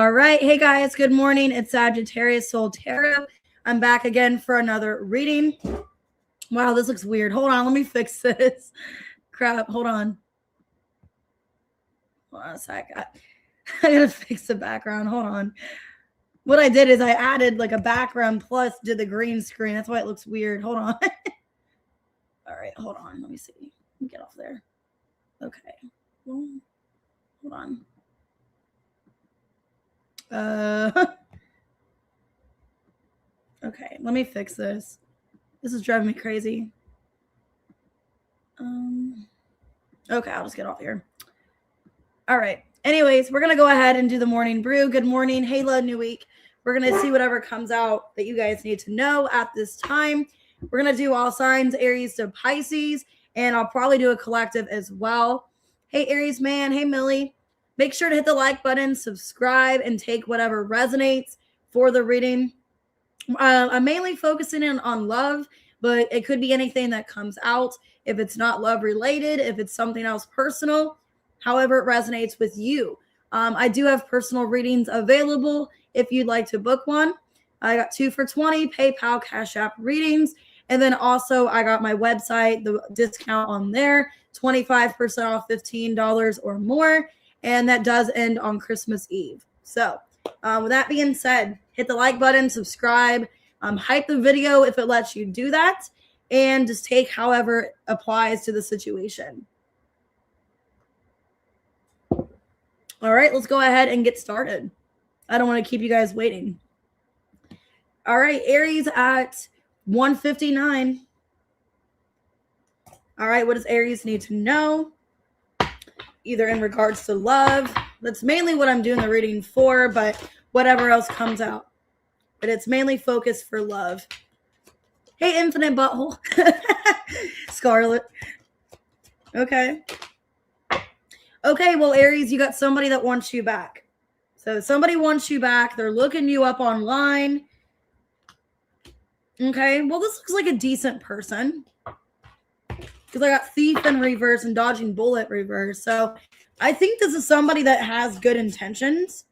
All right. Hey, guys. Good morning. It's Sagittarius Soul Tarot. I'm back again for another reading. Wow, this looks weird. Hold on. Let me fix this. Crap. Hold on. Hold on a sec. I gotta fix the background. Hold on. What I did is I added like a background plus did the green screen. That's why it looks weird. Hold on. All right. Hold on. Let me see. Let me get off there. Okay. Well, hold on. Okay, let me fix this. This is driving me crazy. Okay, I'll just get off here. All right. Anyways, we're going to go ahead and do the morning brew. Good morning. Hayla, new week. We're going to see whatever comes out that you guys need to know at this time. We're going to do all signs, Aries to Pisces, and I'll probably do a collective as well. Hey, Aries man. Hey, Millie. Make sure to hit the like button, subscribe, and take whatever resonates for the reading. I'm mainly focusing in on love, but it could be anything that comes out. If it's not love related, if it's something else personal, however it resonates with you. I do have personal readings available if you'd like to book one. I got 2 for $20 PayPal Cash App readings. And then also I got my website, the discount on there, 25% off $15 or more. And that does end on Christmas Eve. So with that being said, hit the like button, subscribe, hype the video if it lets you do that, and just take however it applies to the situation. All right, let's go ahead and get started. I don't want to keep you guys waiting. All right, Aries at 1:59. All right, what does Aries need to know? Either in regards to love. That's mainly what I'm doing the reading for, but whatever else comes out. But it's mainly focused for love. Hey, Infinite Butthole. Scarlet. Okay. Okay, well, Aries, you got somebody that wants you back. So somebody wants you back. They're looking you up online. Okay, well, this looks like a decent person. Because I got thief in reverse and dodging bullet reverse. So I think this is somebody that has good intentions.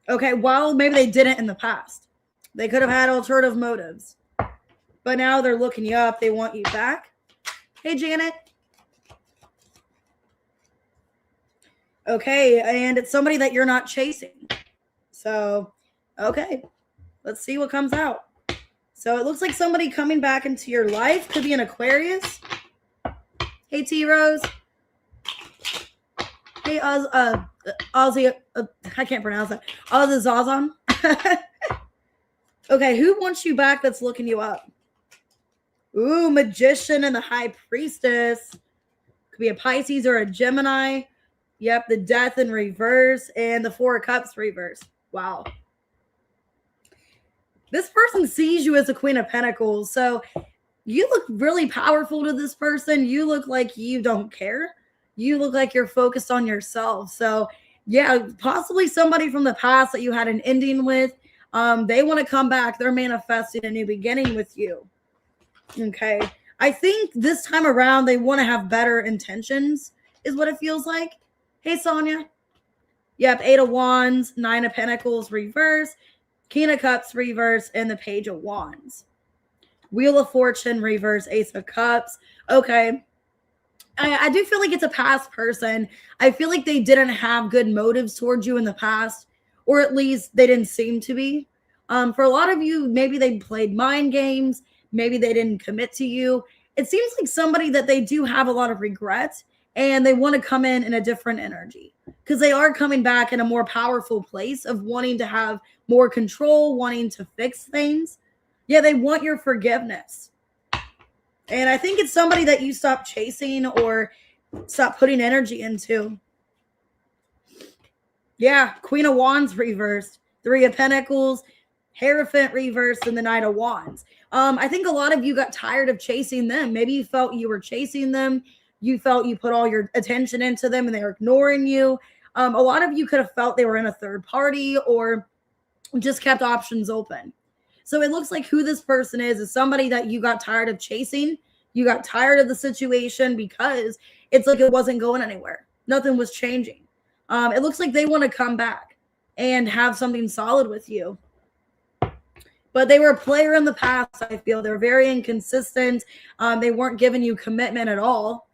Okay, well, maybe they didn't in the past. They could have had alternative motives. But now they're looking you up. They want you back. Hey, Janet. Okay, and it's somebody that you're not chasing. So, okay, let's see what comes out. So it looks like somebody coming back into your life. Could be an Aquarius. Hey, T-Rose. Hey, Ozzy. I can't pronounce that. Ozzy Zazan. Okay, who wants you back that's looking you up? Ooh, Magician and the High Priestess. Could be a Pisces or a Gemini. Yep, the Death in reverse and the Four of Cups reverse. Wow. This person sees you as a Queen of Pentacles. So you look really powerful to this person. You look like you don't care. You look like you're focused on yourself. So yeah, possibly somebody from the past that you had an ending with. They want to come back. They're manifesting a new beginning with you. Okay. I think this time around, they want to have better intentions is what it feels like. Hey, Sonia. Yep. 8 of Wands, 9 of Pentacles reverse, King of Cups reverse, and the Page of Wands. Wheel of Fortune reverse, Ace of Cups. Okay. I do feel like it's a past person. I feel like they didn't have good motives towards you in the past, or at least they didn't seem to be. For a lot of you, maybe they played mind games. Maybe they didn't commit to you. It seems like somebody that they do have a lot of regret, and they want to come in a different energy because they are coming back in a more powerful place of wanting to have more control, wanting to fix things. Yeah, they want your forgiveness. And I think it's somebody that you stop chasing or stop putting energy into. Yeah, Queen of Wands reversed, 3 of Pentacles, Hierophant reversed, and the 9 of Wands. I think a lot of you got tired of chasing them. Maybe you felt you were chasing them. You felt you put all your attention into them and they were ignoring you. A lot of you could have felt they were in a third party or just kept options open. So it looks like who this person is somebody that you got tired of chasing. You got tired of the situation because it's like it wasn't going anywhere. Nothing was changing. It looks like they want to come back. and have something solid with you. But they were a player in the past, I feel. They're very inconsistent. They weren't giving you commitment at all.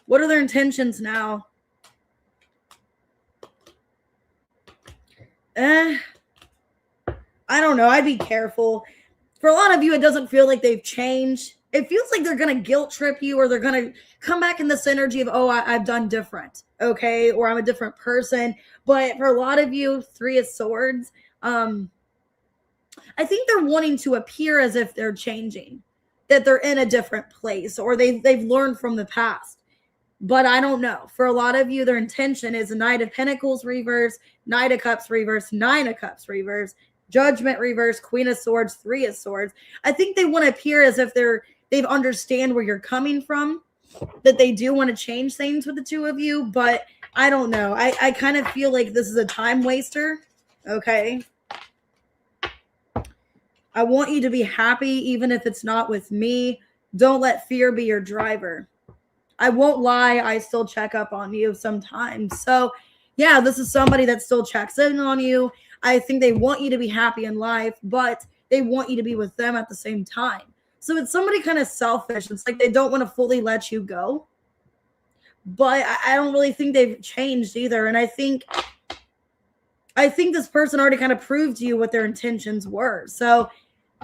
What are their intentions now? I don't know. I'd be careful. For a lot of you, it doesn't feel like they've changed. It feels like they're going to guilt trip you, or they're going to come back in this energy of, oh, I've done different, okay? Or I'm a different person. But for a lot of you, Three of Swords, I think they're wanting to appear as if they're changing, that they're in a different place, or they've learned from the past. But I don't know. For a lot of you, their intention is a Knight of Pentacles reverse, Knight of Cups reverse, Nine of Cups reverse, Judgment reverse, Queen of Swords, Three of Swords. I think they want to appear as if they've understand where you're coming from, that they do want to change things with the two of you. But I don't know. I kind of feel like this is a time waster. Okay. I want you to be happy, even if it's not with me. Don't let fear be your driver. I won't lie, I still check up on you sometimes. So, yeah, this is somebody that still checks in on you. I think they want you to be happy in life, but they want you to be with them at the same time. So it's somebody kind of selfish. It's like they don't want to fully let you go. But I don't really think they've changed either. And I think this person already kind of proved to you what their intentions were. So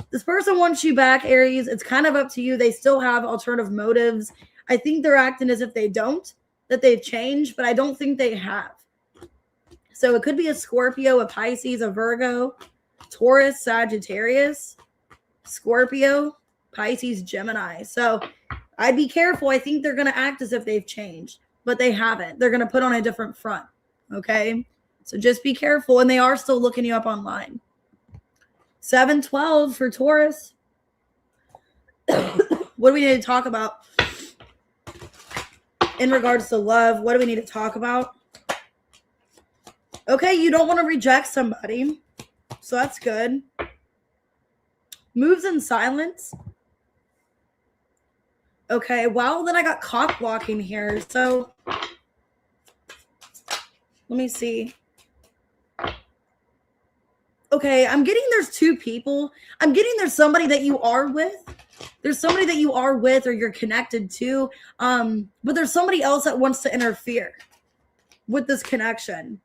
this person wants you back, Aries. It's kind of up to you. They still have alternative motives. I think they're acting as if they don't, that they've changed, but I don't think they have. So it could be a Scorpio, a Pisces, a Virgo, Taurus, Sagittarius, Scorpio, Pisces, Gemini. So I'd be careful. I think they're going to act as if they've changed, but they haven't. They're going to put on a different front. Okay. So just be careful. And they are still looking you up online. 7-12 for Taurus. What do we need to talk about in regards to love? What do we need to talk about? Okay, you don't want to reject somebody. So that's good. Moves in silence. Okay, well, then I got cock blocking here. So let me see. Okay, I'm getting there's two people. I'm getting there's somebody that you are with. There's somebody that you are with or you're connected to. But there's somebody else that wants to interfere with this connection.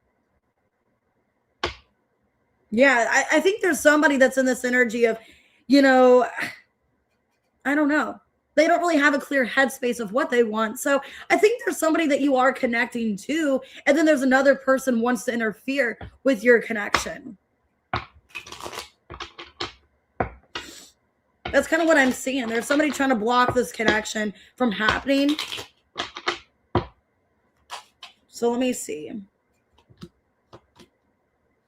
Yeah, I think there's somebody that's in this energy of, I don't know. They don't really have a clear headspace of what they want. So I think there's somebody that you are connecting to, and then there's another person wants to interfere with your connection. That's kind of what I'm seeing. There's somebody trying to block this connection from happening. So let me see.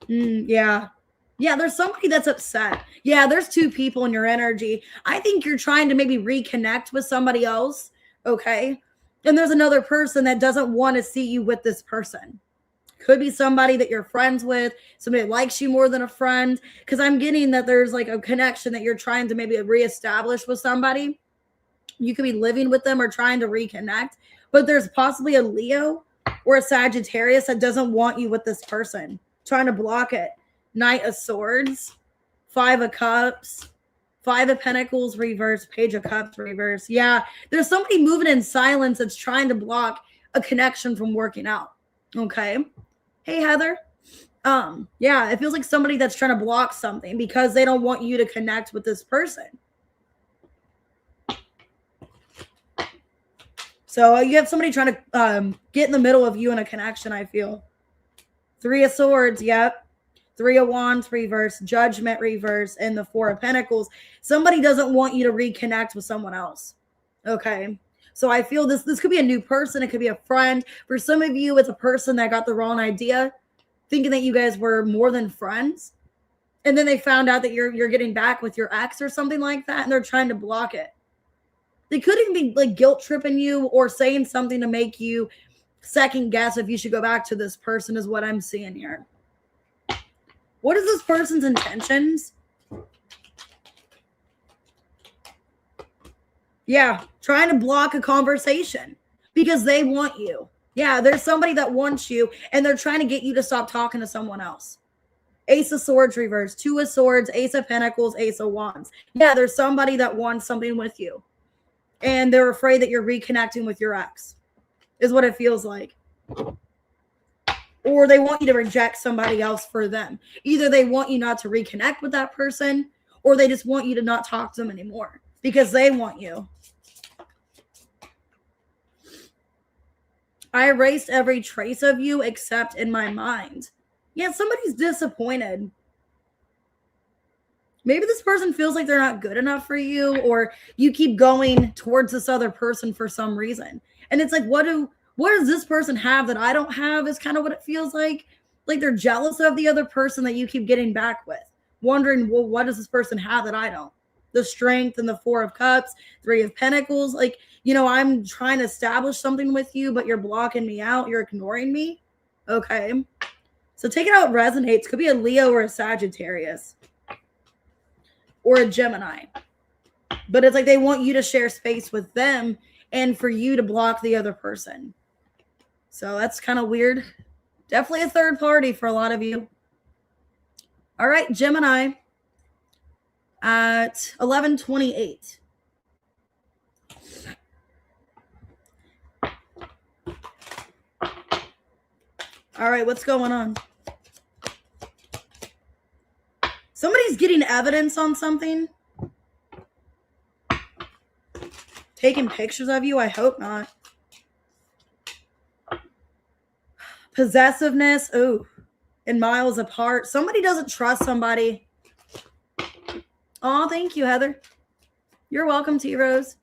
Yeah. Yeah, there's somebody that's upset. Yeah, there's two people in your energy. I think you're trying to maybe reconnect with somebody else, okay? And there's another person that doesn't want to see you with this person. Could be somebody that you're friends with, somebody that likes you more than a friend, because I'm getting that there's like a connection that you're trying to maybe reestablish with somebody. You could be living with them or trying to reconnect, but there's possibly a Leo or a Sagittarius that doesn't want you with this person, trying to block it. Knight of Swords, Five of Cups, Five of Pentacles reverse, Page of Cups reverse. Yeah, there's somebody moving in silence that's trying to block a connection from working out. Okay. Hey, Heather. Yeah, it feels like somebody that's trying to block something because they don't want you to connect with this person. So you have somebody trying to get in the middle of you in a connection, I feel. Three of Swords, yep. Three of Wands reverse, Judgment reverse, and the Four of Pentacles. Somebody doesn't want you to reconnect with someone else. Okay. So I feel this could be a new person. It could be a friend. For some of you, it's a person that got the wrong idea, thinking that you guys were more than friends. And then they found out that you're getting back with your ex or something like that, and they're trying to block it. They could even be like guilt tripping you or saying something to make you second guess if you should go back to this person is what I'm seeing here. What is this person's intentions? Yeah, trying to block a conversation because they want you. Yeah, there's somebody that wants you and they're trying to get you to stop talking to someone else. Ace of Swords reverse, Two of Swords, Ace of Pentacles, Ace of Wands. Yeah, there's somebody that wants something with you. And they're afraid that you're reconnecting with your ex, is what it feels like. Or they want you to reject somebody else for them. Either they want you not to reconnect with that person, or they just want you to not talk to them anymore because they want you. I erased every trace of you except in my mind. Yeah, somebody's disappointed. Maybe this person feels like they're not good enough for you, or you keep going towards this other person for some reason. And it's like, what does this person have that I don't have, is kind of what it feels like. Like they're jealous of the other person that you keep getting back with. Wondering, well, what does this person have that I don't? The Strength and the Four of Cups, Three of Pentacles. Like, you know, I'm trying to establish something with you, but you're blocking me out. You're ignoring me. Okay. So take it how it resonates. Could be a Leo or a Sagittarius. Or a Gemini. But it's like they want you to share space with them and for you to block the other person. So that's kind of weird. Definitely a third party for a lot of you. All right, Gemini at 11:28. All right, what's going on? Somebody's getting evidence on something. Taking pictures of you? I hope not. Possessiveness. Ooh. And miles apart. Somebody doesn't trust somebody. Oh, thank you, Heather. You're welcome, T-Rose.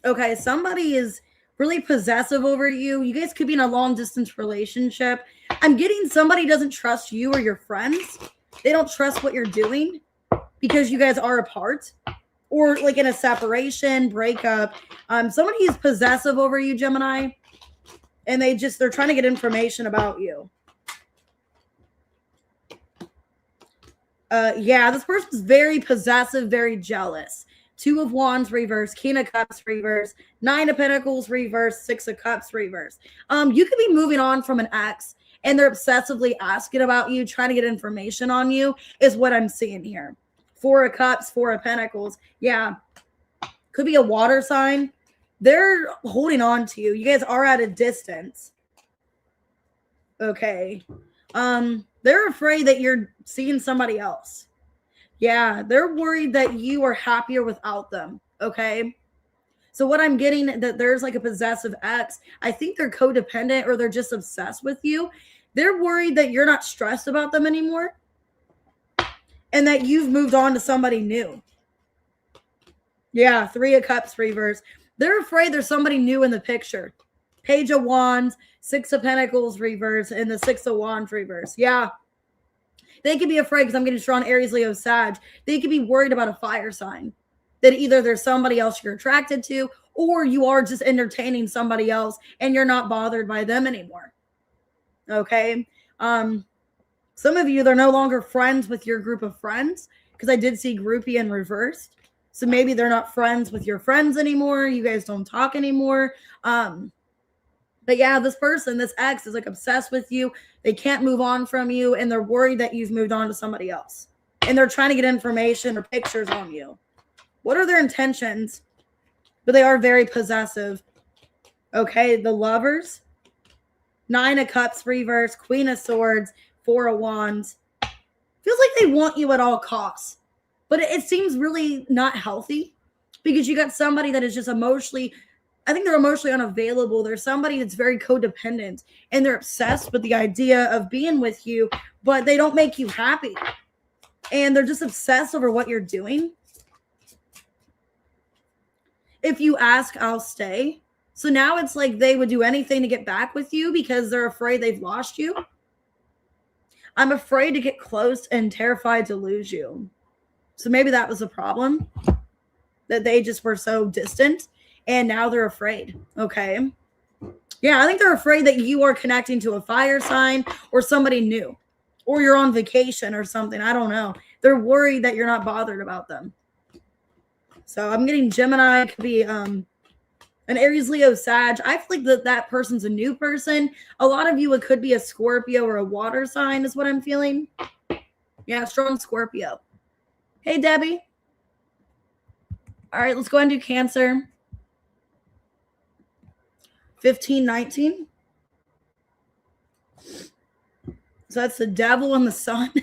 Okay, somebody is really possessive over you. You guys could be in a long-distance relationship. I'm getting somebody doesn't trust you or your friends. They don't trust what you're doing because you guys are apart. Or like in a separation, breakup. Somebody is possessive over you, Gemini. And they're trying to get information about you. Yeah, this person's very possessive, very jealous. Two of Wands reverse, King of Cups reverse, Nine of Pentacles reverse, Six of Cups reverse. You could be moving on from an ex and they're obsessively asking about you, trying to get information on you, is what I'm seeing here. Four of Cups, Four of Pentacles. Yeah. Could be a water sign. They're holding on to you. You guys are at a distance. Okay. They're afraid that you're seeing somebody else. Yeah, they're worried that you are happier without them. Okay. So what I'm getting, that there's like a possessive ex. I think they're codependent or they're just obsessed with you. They're worried that you're not stressed about them anymore and that you've moved on to somebody new. Yeah, Three of Cups reverse. They're afraid there's somebody new in the picture. Page of Wands, Six of Pentacles reverse, and the Six of Wands reverse. Yeah. They could be afraid because I'm getting strong Aries, Leo, Sag. They could be worried about a fire sign. That either there's somebody else you're attracted to or you are just entertaining somebody else and you're not bothered by them anymore. Okay. Some of you, they're no longer friends with your group of friends because I did see groupie and reversed. So maybe they're not friends with your friends anymore. You guys don't talk anymore. But yeah, this person, this ex is like obsessed with you. They can't move on from you and they're worried that you've moved on to somebody else. And they're trying to get information or pictures on you. What are their intentions? But they are very possessive. Okay, the Lovers. Nine of Cups reverse, Queen of Swords, Four of Wands. Feels like they want you at all costs. But it seems really not healthy because you got somebody that is just emotionally, I think they're emotionally unavailable. There's somebody that's very codependent and they're obsessed with the idea of being with you, but they don't make you happy. And they're just obsessed over what you're doing. If you ask, I'll stay. So now it's like they would do anything to get back with you because they're afraid they've lost you. I'm afraid to get close and terrified to lose you. So maybe that was a problem, that they just were so distant and now they're afraid. Okay. Yeah, I think they're afraid that you are connecting to a fire sign or somebody new, or you're on vacation or something. I don't know. They're worried that you're not bothered about them. So I'm getting Gemini. Could be a An Aries, Leo, Sag. I feel like that person's a new person. A lot of you, it could be a Scorpio or a water sign is what I'm feeling. Yeah, strong Scorpio. Hey, Debbie. All right, let's go ahead and do Cancer. 1519. So that's the Devil and the Sun.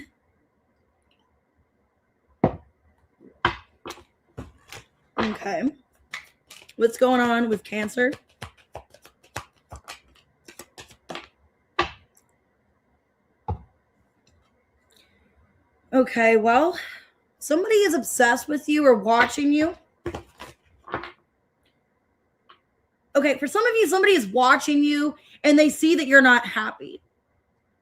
Okay. What's going on with Cancer? Okay, well, somebody is obsessed with you or watching you. Okay, for some of you, somebody is watching you and they see that you're not happy.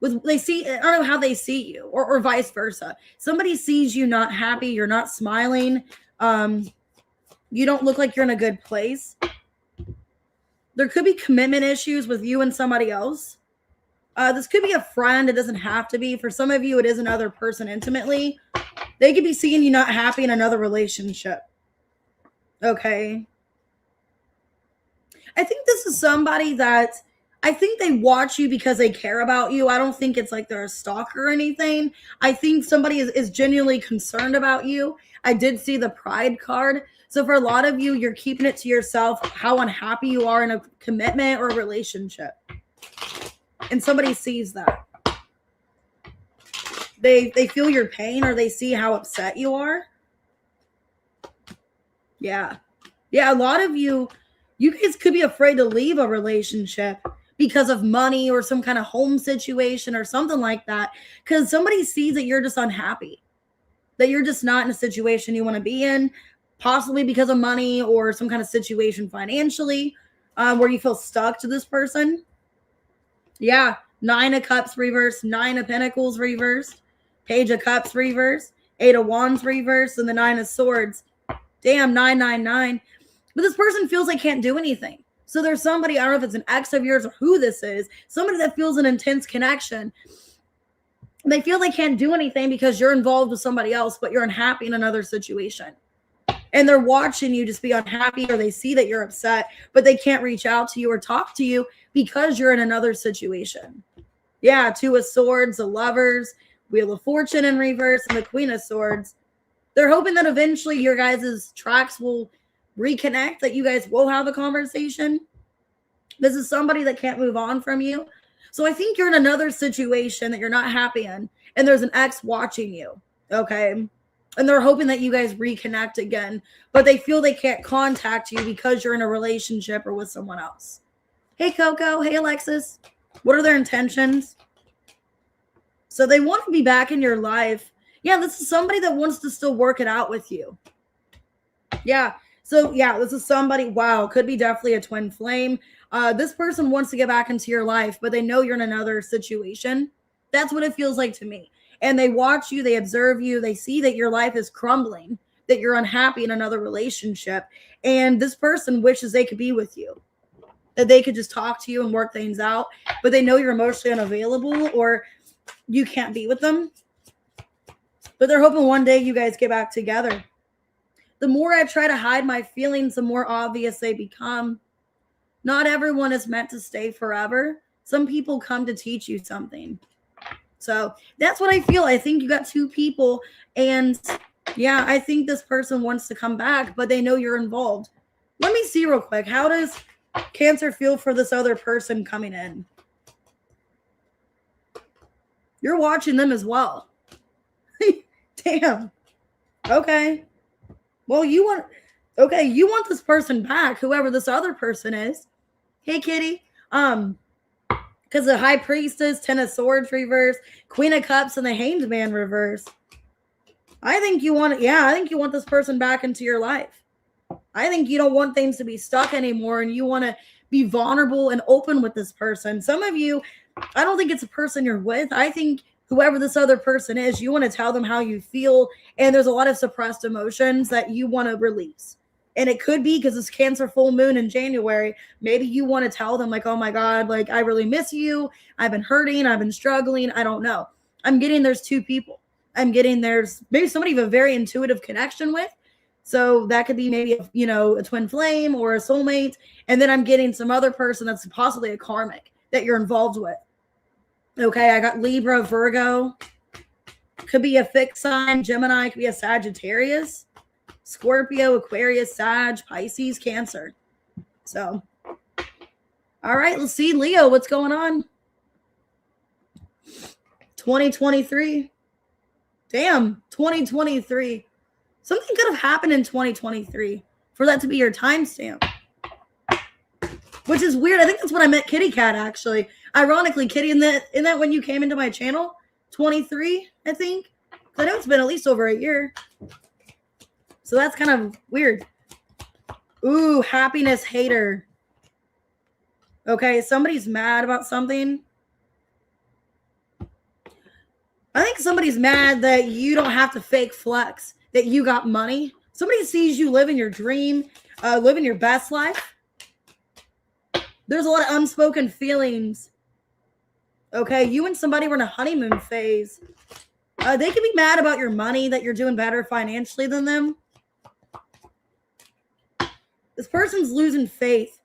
They see, I don't know how they see you, or vice versa. Somebody sees you not happy, you're not smiling, you don't look like you're in a good place. There could be commitment issues with you and somebody else. This could be a friend. It doesn't have to be. For some of you, it is another person intimately. They could be seeing you not happy in another relationship. Okay. I think this is somebody that I think they watch you because they care about you. I don't think it's like they're a stalker or anything. I think somebody is genuinely concerned about you. I did see the Pride card. So for a lot of you, you're keeping it to yourself how unhappy you are in a commitment or a relationship. And somebody sees that. They feel your pain, or they see how upset you are. Yeah. Yeah, a lot of you guys could be afraid to leave a relationship because of money or some kind of home situation or something like that. Because somebody sees that you're just unhappy, that you're just not in a situation you want to be in, possibly because of money or some kind of situation financially, where you feel stuck to this person. Yeah, 9 of Cups reversed, 9 of Pentacles reversed, Page of Cups reversed, 8 of Wands reversed, and the 9 of Swords. Damn, 999. But this person feels they can't do anything. So there's somebody, I don't know if it's an ex of yours or who this is, somebody that feels an intense connection. They feel they can't do anything because you're involved with somebody else, but you're unhappy in another situation. And they're watching you just be unhappy, or they see that you're upset, but they can't reach out to you or talk to you because you're in another situation. Yeah, 2 of Swords, the Lovers, Wheel of Fortune in reverse, and the Queen of Swords. They're hoping that eventually your guys' tracks will reconnect, that you guys will have a conversation. This is somebody that can't move on from you. So I think you're in another situation that you're not happy in, and there's an ex watching you, okay? And they're hoping that you guys reconnect again, but they feel they can't contact you because you're in a relationship or with someone else. Hey, Coco. Hey, Alexis. What are their intentions? So they want to be back in your life. Yeah, this is somebody that wants to still work it out with you. Yeah. So, yeah, this is somebody, wow, could be definitely a twin flame. This person wants to get back into your life, but they know you're in another situation. That's what it feels like to me. And they watch you, they observe you, they see that your life is crumbling, that you're unhappy in another relationship. And this person wishes they could be with you, that they could just talk to you and work things out, but they know you're emotionally unavailable or you can't be with them. But they're hoping one day you guys get back together. The more I try to hide my feelings, the more obvious they become. Not everyone is meant to stay forever. Some people come to teach you something. So that's what I feel. I think you got 2 people, and yeah, I think this person wants to come back, but they know you're involved. Let me see real quick. How does Cancer feel for this other person coming in? You're watching them as well. Damn. Okay. Well, you want this person back, whoever this other person is. Hey, Kitty. Because the High Priestess, 10 of Swords reverse, Queen of Cups, and the Hanged Man reverse. I think you want this person back into your life. I think you don't want things to be stuck anymore, and you want to be vulnerable and open with this person. Some of you, I don't think it's a person you're with. I think whoever this other person is, you want to tell them how you feel, and there's a lot of suppressed emotions that you want to release. And it could be because it's Cancer full moon in January. Maybe you want to tell them like, oh my God, like I really miss you. I've been hurting. I've been struggling. I don't know. I'm getting there's 2 people. I'm getting there's maybe somebody you have a very intuitive connection with. So that could be maybe, a twin flame or a soulmate. And then I'm getting some other person that's possibly a karmic that you're involved with. Okay, I got Libra, Virgo. Could be a fixed sign. Gemini, could be a Sagittarius. Scorpio, Aquarius, Sag, Pisces, Cancer. So, all right, let's see. Leo, what's going on? 2023. Damn, 2023. Something could have happened in 2023 for that to be your timestamp. Which is weird. I think that's when I met Kitty Cat, actually. Ironically, Kitty, in that when you came into my channel? 23, I think. I know it's been at least over a year. So that's kind of weird. Ooh, happiness hater. Okay, somebody's mad about something. I think somebody's mad that you don't have to fake flex, that you got money. Somebody sees you living your dream, living your best life. There's a lot of unspoken feelings. Okay, you and somebody were in a honeymoon phase. They can be mad about your money, that you're doing better financially than them. This person's losing faith.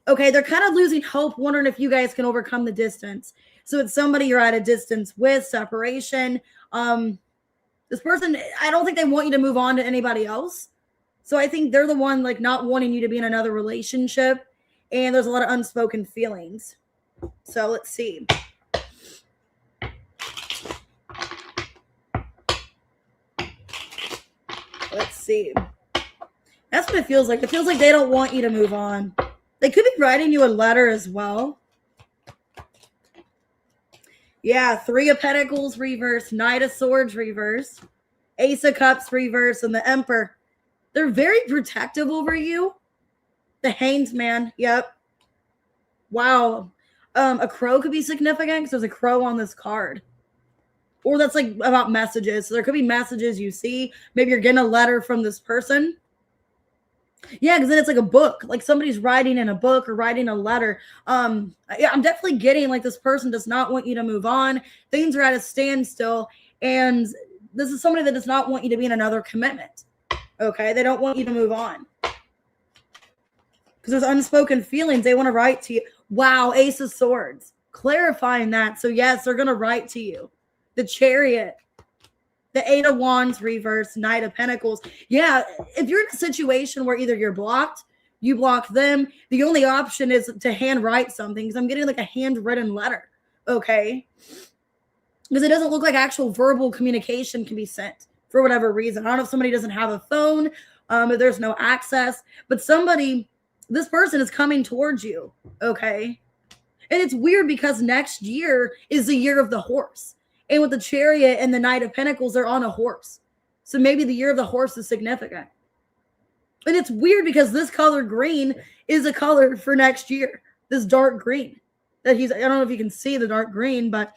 Okay, they're kind of losing hope, wondering if you guys can overcome the distance. So it's somebody you're at a distance with, separation. This person, I don't think they want you to move on to anybody else. So I think they're the one like not wanting you to be in another relationship. And there's a lot of unspoken feelings. So let's see. Let's see. That's what it feels like. It feels like they don't want you to move on. They could be writing you a letter as well. Yeah, 3 of Pentacles reverse, Knight of Swords reverse, Ace of Cups reverse, and the Emperor. They're very protective over you. The Hanged Man, yep. Wow. A crow could be significant because there's a crow on this card. Or that's like about messages. So there could be messages you see. Maybe you're getting a letter from this person. Yeah, because then it's like a book. Like somebody's writing in a book or writing a letter. Yeah, I'm definitely getting like this person does not want you to move on. Things are at a standstill. And this is somebody that does not want you to be in another commitment. Okay? They don't want you to move on. Because there's unspoken feelings. They want to write to you. Wow, Ace of Swords. Clarifying that. So yes, they're going to write to you. The Chariot. The 8 of Wands reverse, Knight of Pentacles. Yeah, if you're in a situation where either you're blocked, you block them, the only option is to handwrite something. Because I'm getting like a handwritten letter. Okay? Because it doesn't look like actual verbal communication can be sent for whatever reason. I don't know if somebody doesn't have a phone, if there's no access. But somebody, this person is coming towards you. Okay? And it's weird because next year is the year of the horse. And with the Chariot and the Knight of Pentacles, they're on a horse. So maybe the year of the horse is significant. And it's weird because this color green is a color for next year. This dark green. I don't know if you can see the dark green, but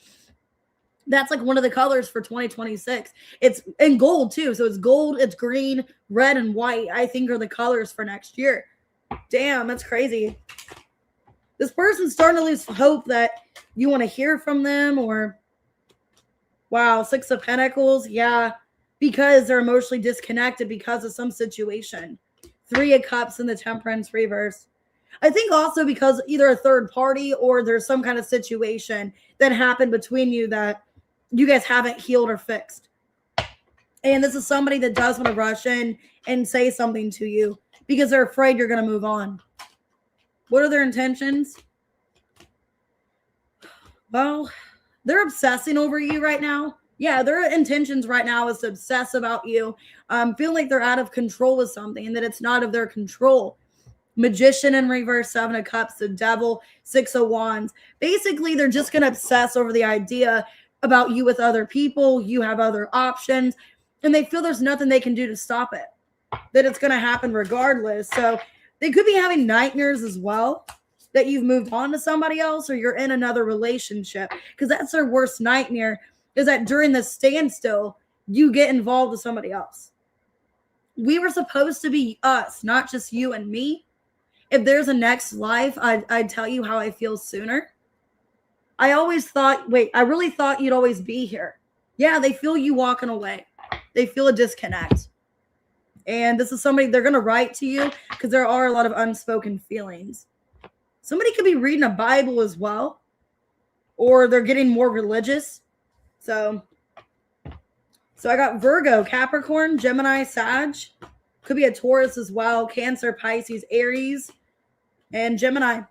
that's like one of the colors for 2026. It's in gold too. So it's gold, it's green, red, and white, I think are the colors for next year. Damn, that's crazy. This person's starting to lose hope that you want to hear from them or... Wow, 6 of Pentacles. Yeah, because they're emotionally disconnected because of some situation. 3 of Cups in the Temperance reverse. I think also because either a third party or there's some kind of situation that happened between you that you guys haven't healed or fixed. And this is somebody that does want to rush in and say something to you because they're afraid you're going to move on. What are their intentions? Well... They're obsessing over you right now. Yeah, their intentions right now is to obsess about you. Feel like they're out of control with something and that it's not of their control. Magician in reverse, 7 of Cups, the Devil, 6 of Wands. Basically, they're just going to obsess over the idea about you with other people. You have other options. And they feel there's nothing they can do to stop it. That it's going to happen regardless. So they could be having nightmares as well. That you've moved on to somebody else or you're in another relationship. Because that's their worst nightmare is that during the standstill, you get involved with somebody else. We were supposed to be us, not just you and me. If there's a next life, I'd tell you how I feel sooner. I always thought, I really thought you'd always be here. Yeah, they feel you walking away. They feel a disconnect. And this is somebody, they're going to write to you because there are a lot of unspoken feelings. Somebody could be reading a Bible as well, or they're getting more religious. So I got Virgo, Capricorn, Gemini, Sag. Could be a Taurus as well, Cancer, Pisces, Aries, and Gemini.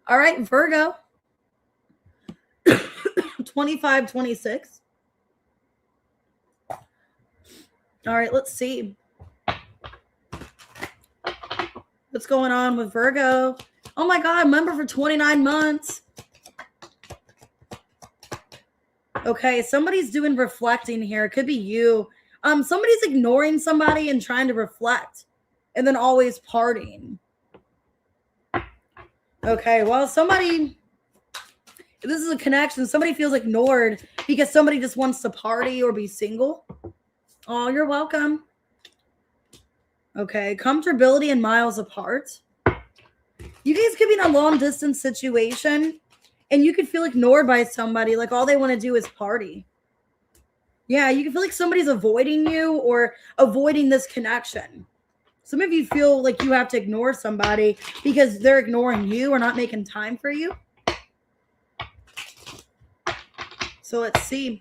All right, Virgo. 25, 26. All right, let's see. What's going on with Virgo? Oh my God, member for 29 months. Okay, somebody's doing reflecting here. It could be you. Somebody's ignoring somebody and trying to reflect and then always partying. Okay, well, somebody, this is a connection. Somebody feels ignored because somebody just wants to party or be single. Oh, you're welcome. Okay, comfortability and miles apart. You guys could be in a long distance situation and you could feel ignored by somebody. Like all they want to do is party. Yeah, you can feel like somebody's avoiding you or avoiding this connection. Some of you feel like you have to ignore somebody because they're ignoring you or not making time for you. So let's see.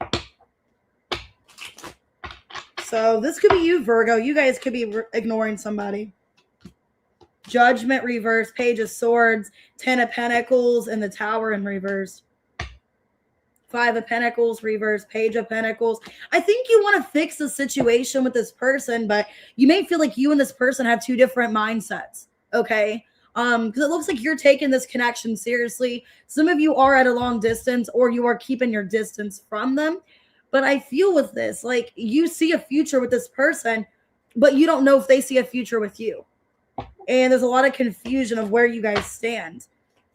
So this could be you, Virgo. You guys could be ignoring somebody. Judgment reverse, Page of Swords, 10 of Pentacles, and the Tower in reverse. 5 of Pentacles, reverse, Page of Pentacles. I think you want to fix the situation with this person, but you may feel like you and this person have two different mindsets, okay? Because it looks like you're taking this connection seriously. Some of you are at a long distance or you are keeping your distance from them. But I feel with this, like you see a future with this person, but you don't know if they see a future with you. And there's a lot of confusion of where you guys stand.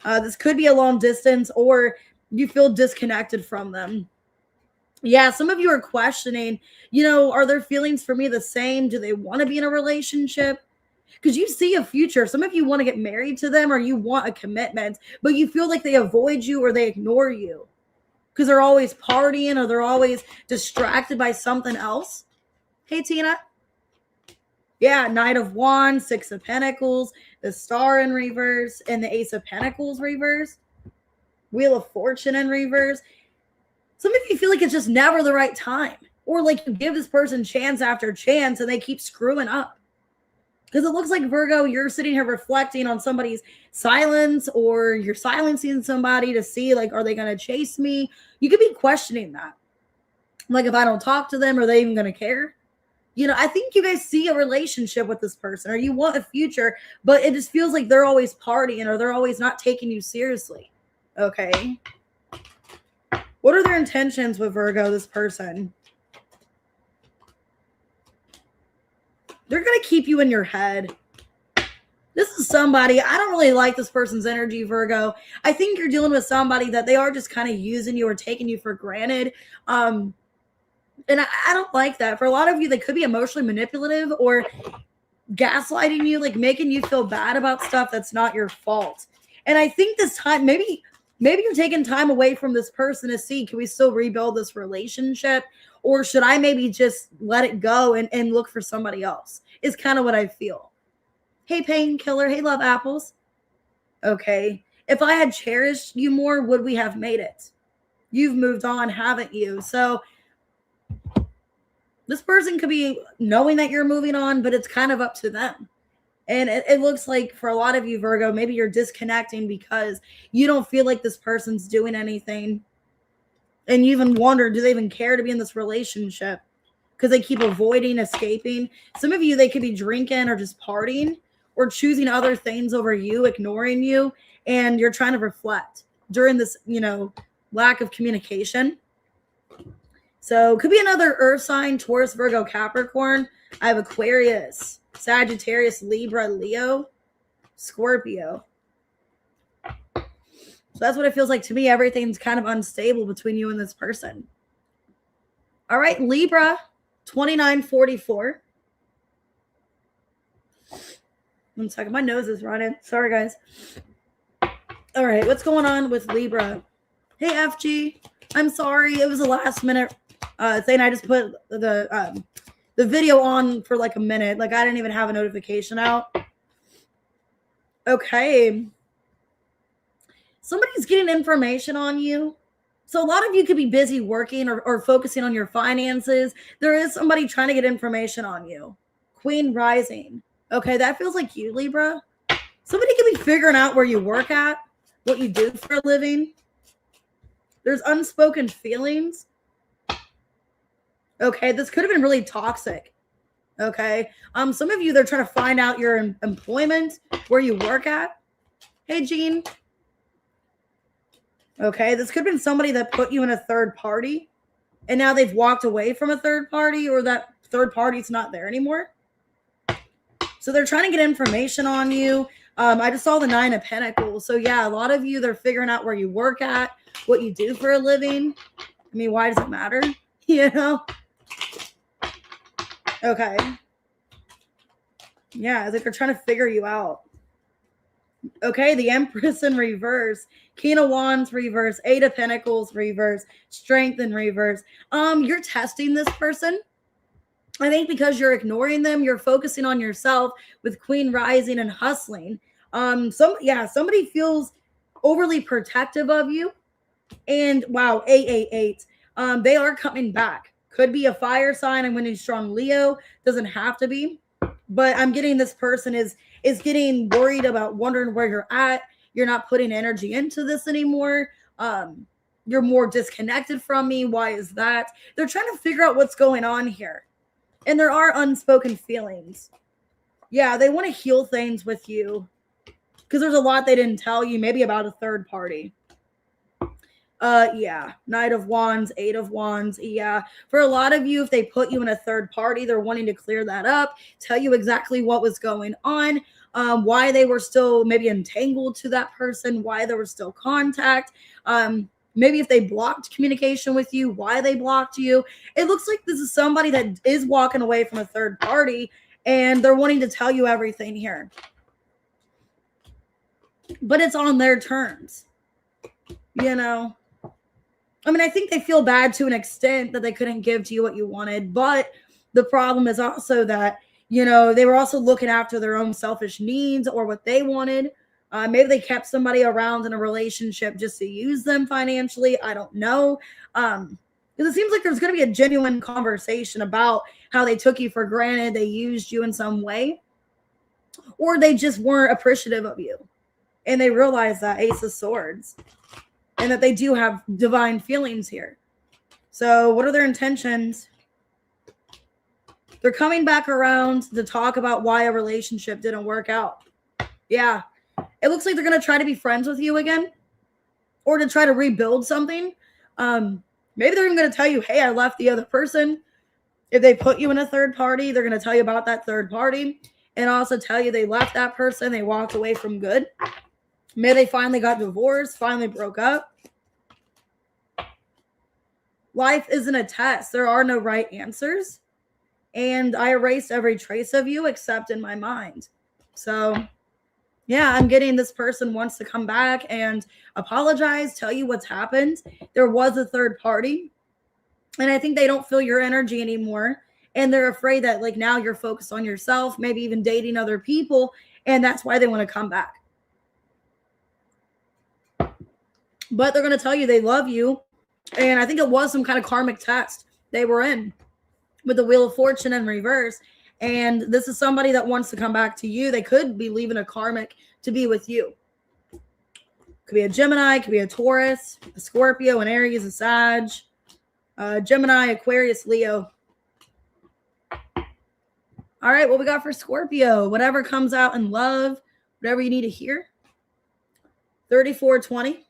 This could be a long distance or you feel disconnected from them. Yeah, some of you are questioning, are their feelings for me the same? Do they want to be in a relationship? Because you see a future. Some of you want to get married to them or you want a commitment, but you feel like they avoid you or they ignore you because they're always partying or they're always distracted by something else. Hey, Tina. Yeah, Knight of Wands, 6 of Pentacles, the Star in reverse, and the Ace of Pentacles reverse. Wheel of Fortune in reverse. Some of you feel like it's just never the right time. Or like you give this person chance after chance and they keep screwing up. Because it looks like, Virgo, you're sitting here reflecting on somebody's silence or you're silencing somebody to see, like, are they going to chase me? You could be questioning that. Like, if I don't talk to them, are they even going to care? I think you guys see a relationship with this person or you want a future, but it just feels like they're always partying or they're always not taking you seriously. Okay. What are their intentions with Virgo, this person? They're going to keep you in your head. This is somebody, I don't really like this person's energy, Virgo. I think you're dealing with somebody that they are just kind of using you or taking you for granted. And I don't like that. For a lot of you, they could be emotionally manipulative or gaslighting you, like making you feel bad about stuff that's not your fault. And I think this time, maybe you're taking time away from this person to see, can we still rebuild this relationship? Or should I maybe just let it go and look for somebody else? Is kind of what I feel. Hey, Painkiller. Hey, Love Apples. Okay. If I had cherished you more, would we have made it? You've moved on, haven't you? So this person could be knowing that you're moving on, but it's kind of up to them. And it looks like for a lot of you, Virgo, maybe you're disconnecting because you don't feel like this person's doing anything. And you even wonder, do they even care to be in this relationship? Because they keep avoiding, escaping. Some of you, they could be drinking or just partying or choosing other things over you, ignoring you. And you're trying to reflect during this, lack of communication. So could be another earth sign, Taurus, Virgo, Capricorn. I have Aquarius, Sagittarius, Libra, Leo, Scorpio. So that's what it feels like to me. Everything's kind of unstable between you and this person. All right, Libra, 2944. 1 second. My nose is running. Sorry, guys. All right, what's going on with Libra? Hey, FG. I'm sorry. It was a last minute thing. I just put the the video on for like a minute. Like I didn't even have a notification out. Okay. Somebody's getting information on you. So a lot of you could be busy working or focusing on your finances. There is somebody trying to get information on you. Queen rising. Okay, that feels like you, Libra. Somebody could be figuring out where you work at, what you do for a living. There's unspoken feelings. Okay, this could have been really toxic. Okay, some of you, they're trying to find out your employment, where you work at. Hey, Jean. Okay, this could have been somebody that put you in a third party, and now they've walked away from a third party, or that third party's not there anymore. So they're trying to get information on you. I just saw the 9 of Pentacles. So yeah, a lot of you, they're figuring out where you work at, what you do for a living. I mean, why does it matter? You know? Okay. Yeah, it's like they're trying to figure you out. Okay, the Empress in reverse, King of Wands reverse, 8 of Pentacles reverse, Strength in reverse. You're testing this person. I think because you're ignoring them, you're focusing on yourself with Queen rising and hustling. Somebody feels overly protective of you. And wow, 888. They are coming back. Could be a fire sign. I'm winning strong Leo. Doesn't have to be. But I'm getting this person is getting worried about wondering where you're at. You're not putting energy into this anymore. You're more disconnected from me. Why is that? They're trying to figure out what's going on here. And there are unspoken feelings. Yeah, they want to heal things with you because there's a lot they didn't tell you, maybe about a third party. Yeah, Knight of Wands, 8 of Wands. Yeah, for a lot of you, if they put you in a third party, they're wanting to clear that up, tell you exactly what was going on, why they were still maybe entangled to that person, why there was still contact. Maybe if they blocked communication with you, why they blocked you. It looks like this is somebody that is walking away from a third party and they're wanting to tell you everything here. But it's on their terms. You know? I mean, I think they feel bad to an extent that they couldn't give to you what you wanted. But the problem is also that, you know, they were also looking after their own selfish needs or what they wanted. Maybe they kept somebody around in a relationship just to use them financially. I don't know. Because it seems like there's going to be a genuine conversation about how they took you for granted. They used you in some way. Or they just weren't appreciative of you. And they realized that Ace of Swords. And that they do have divine feelings here. So what are their intentions? They're coming back around to talk about why a relationship didn't work out. Yeah. It looks like they're going to try to be friends with you again or to try to rebuild something. Maybe they're even going to tell you, hey, I left the other person. If they put you in a third party, they're going to tell you about that third party and also tell you they left that person. They walked away from good. Maybe they finally got divorced, finally broke up. Life isn't a test. There are no right answers. And I erased every trace of you except in my mind. So yeah, I'm getting this person wants to come back and apologize, tell you what's happened. There was a third party. And I think they don't feel your energy anymore. And they're afraid that like now you're focused on yourself, maybe even dating other people. And that's why they want to come back. But they're going to tell you they love you. And I think it was some kind of karmic test they were in with the Wheel of Fortune in reverse. And this is somebody that wants to come back to you. They could be leaving a karmic to be with you. Could be a Gemini, could be a Taurus, a Scorpio, an Aries, a Sag, Gemini, Aquarius, Leo. All right, what we got for Scorpio? Whatever comes out in love, whatever you need to hear. 3420.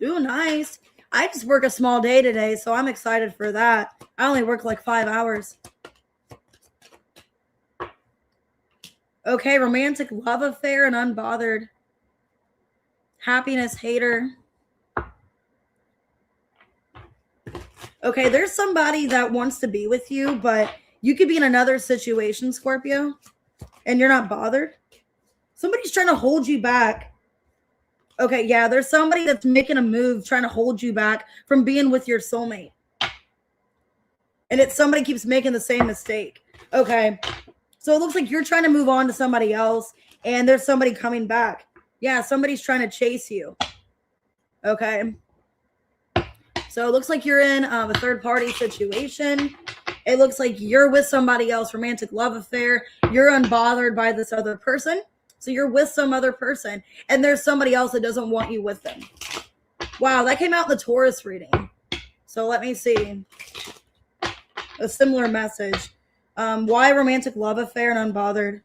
Ooh, nice. I just work a small day today, so I'm excited for that. I only work like 5 hours. Okay, romantic love affair and unbothered. Happiness hater. Okay, there's somebody that wants to be with you, but you could be in another situation, Scorpio, and you're not bothered. Somebody's trying to hold you back. Okay, yeah, there's somebody that's making a move trying to hold you back from being with your soulmate. And it's somebody keeps making the same mistake. Okay. So it looks like you're trying to move on to somebody else and there's somebody coming back. Yeah, somebody's trying to chase you. Okay. So it looks like you're in a third party situation. It looks like you're with somebody else, romantic love affair. You're unbothered by this other person. So you're with some other person and there's somebody else that doesn't want you with them. Wow, that came out in the Taurus reading. So let me see. A similar message. Why romantic love affair and unbothered?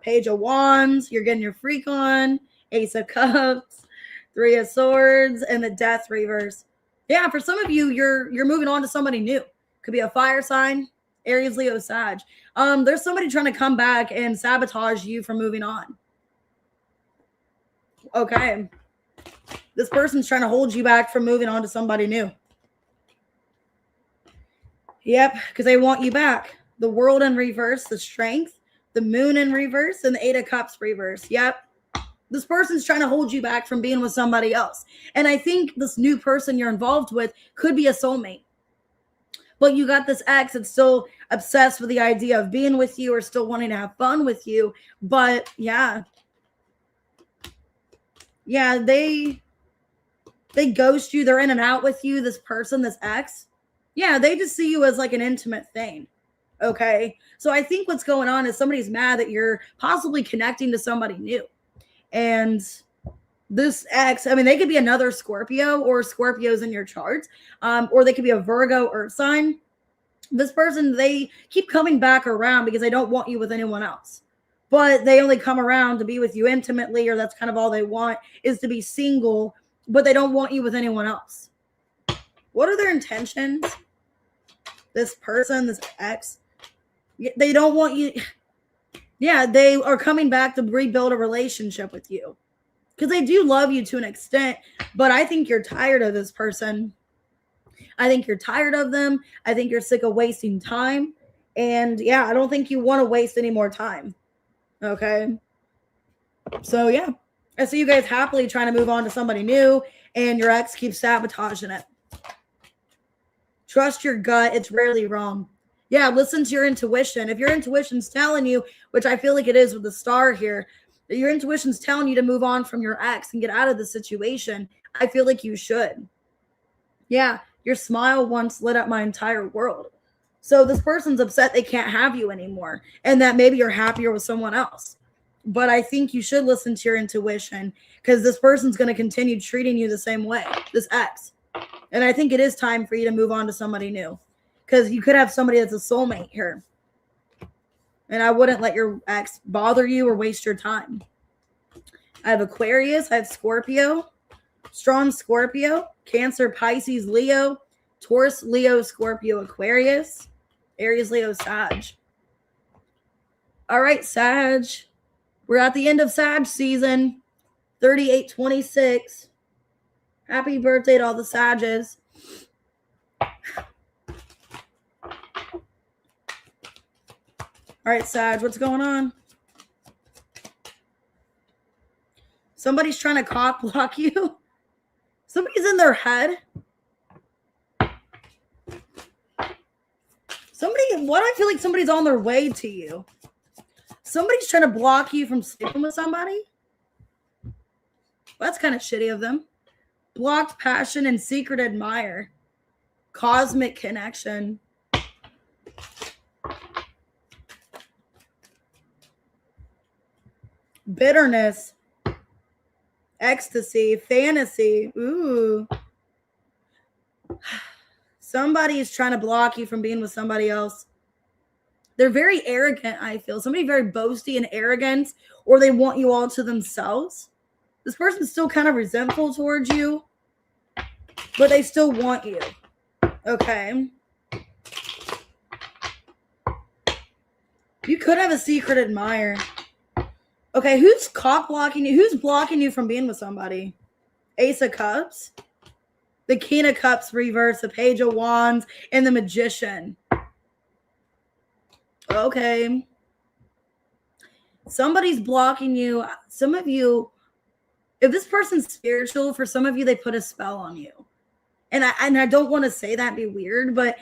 Page of Wands. You're getting your freak on. Ace of Cups. Three of Swords. And the Death reverse. Yeah, for some of you, you're moving on to somebody new. Could be a fire sign. Aries, Leo, Sag. There's somebody trying to come back and sabotage you from moving on. Okay. This person's trying to hold you back from moving on to somebody new. Yep, because they want you back. The World in reverse, the Strength, the Moon in reverse, and the Eight of Cups reverse. Yep. This person's trying to hold you back from being with somebody else. And I think this new person you're involved with could be a soulmate. But you got this ex that's still obsessed with the idea of being with you or still wanting to have fun with you. But yeah. Yeah, they ghost you. They're in and out with you, this person, this ex. Yeah, they just see you as like an intimate thing. Okay. So I think what's going on is somebody's mad that you're possibly connecting to somebody new. And this ex, I mean, they could be another Scorpio or Scorpios in your chart, or they could be a Virgo earth sign. This person, they keep coming back around because they don't want you with anyone else. But they only come around to be with you intimately, or that's kind of all they want is to be single, but they don't want you with anyone else. What are their intentions? This person, this ex, they don't want you. Yeah, they are coming back to rebuild a relationship with you because they do love you to an extent, but I think you're tired of this person. I think you're tired of them. I think you're sick of wasting time. And yeah, I don't think you want to waste any more time. Okay. So yeah, I see you guys happily trying to move on to somebody new and your ex keeps sabotaging it. Trust your gut. It's rarely wrong. Yeah, listen to your intuition. If your intuition's telling you, which I feel like it is with the star here, that your intuition's telling you to move on from your ex and get out of the situation, I feel like you should. Yeah, your smile once lit up my entire world. So this person's upset they can't have you anymore and that maybe you're happier with someone else. But I think you should listen to your intuition because this person's going to continue treating you the same way, this ex. And I think it is time for you to move on to somebody new because you could have somebody that's a soulmate here. And I wouldn't let your ex bother you or waste your time. I have Aquarius. I have Scorpio. Strong Scorpio. Cancer, Pisces, Leo. Taurus, Leo, Scorpio, Aquarius. Aries, Leo, Sag. All right, Sag. We're at the end of Sag season. 3826. Happy birthday to all the Sages. All right, Sag, what's going on? Somebody's trying to cock block you. Somebody's in their head. Why do I feel like somebody's on their way to you? Somebody's trying to block you from sleeping with somebody? Well, that's kind of shitty of them. Blocked passion and secret admire. Cosmic connection. Bitterness. Ecstasy. Fantasy. Ooh. Somebody is trying to block you from being with somebody else. They're very arrogant, I feel. Somebody very boasty and arrogant, or they want you all to themselves. This person's still kind of resentful towards you, but they still want you. Okay. You could have a secret admirer. Okay, who's cock blocking you? Who's blocking you from being with somebody? Ace of Cups. The King of Cups reverse, the Page of Wands, and the Magician. Okay. Somebody's blocking you. Some of you, If this person's spiritual, for some of you, they put a spell on you. And I don't want to say that, be weird, but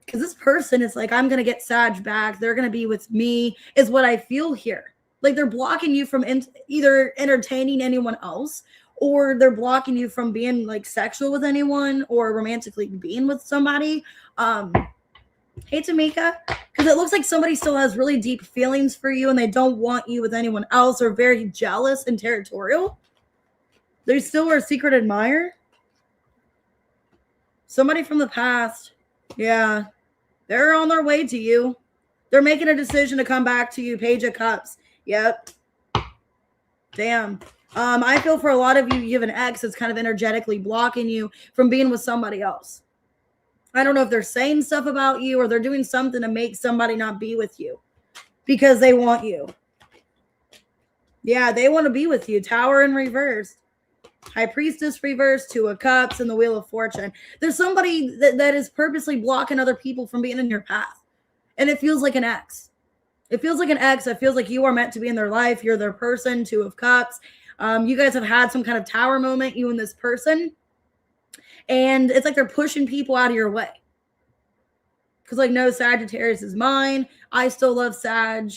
because this person is like, I'm going to get Sag back. They're going to be with me, is what I feel here. Like they're blocking you from either entertaining anyone else, or they're blocking you from being like sexual with anyone or romantically being with somebody. Hey, Tamika, because it looks like somebody still has really deep feelings for you and they don't want you with anyone else, or very jealous and territorial. They still are a secret admirer. Somebody from the past. Yeah. They're on their way to you. They're making a decision to come back to you. Page of Cups. Yep. Damn. I feel for a lot of you, you have an ex that's kind of energetically blocking you from being with somebody else. I don't know if they're saying stuff about you or they're doing something to make somebody not be with you because they want you. Yeah, they want to be with you. Tower in reverse. High Priestess reverse, Two of Cups, and the Wheel of Fortune. There's somebody that is purposely blocking other people from being in your path. And it feels like an ex. It feels like an ex. It feels like you are meant to be in their life. You're their person. Two of Cups. You guys have had some kind of tower moment, you and this person. And it's like they're pushing people out of your way. Because like, no, Sagittarius is mine. I still love Sag.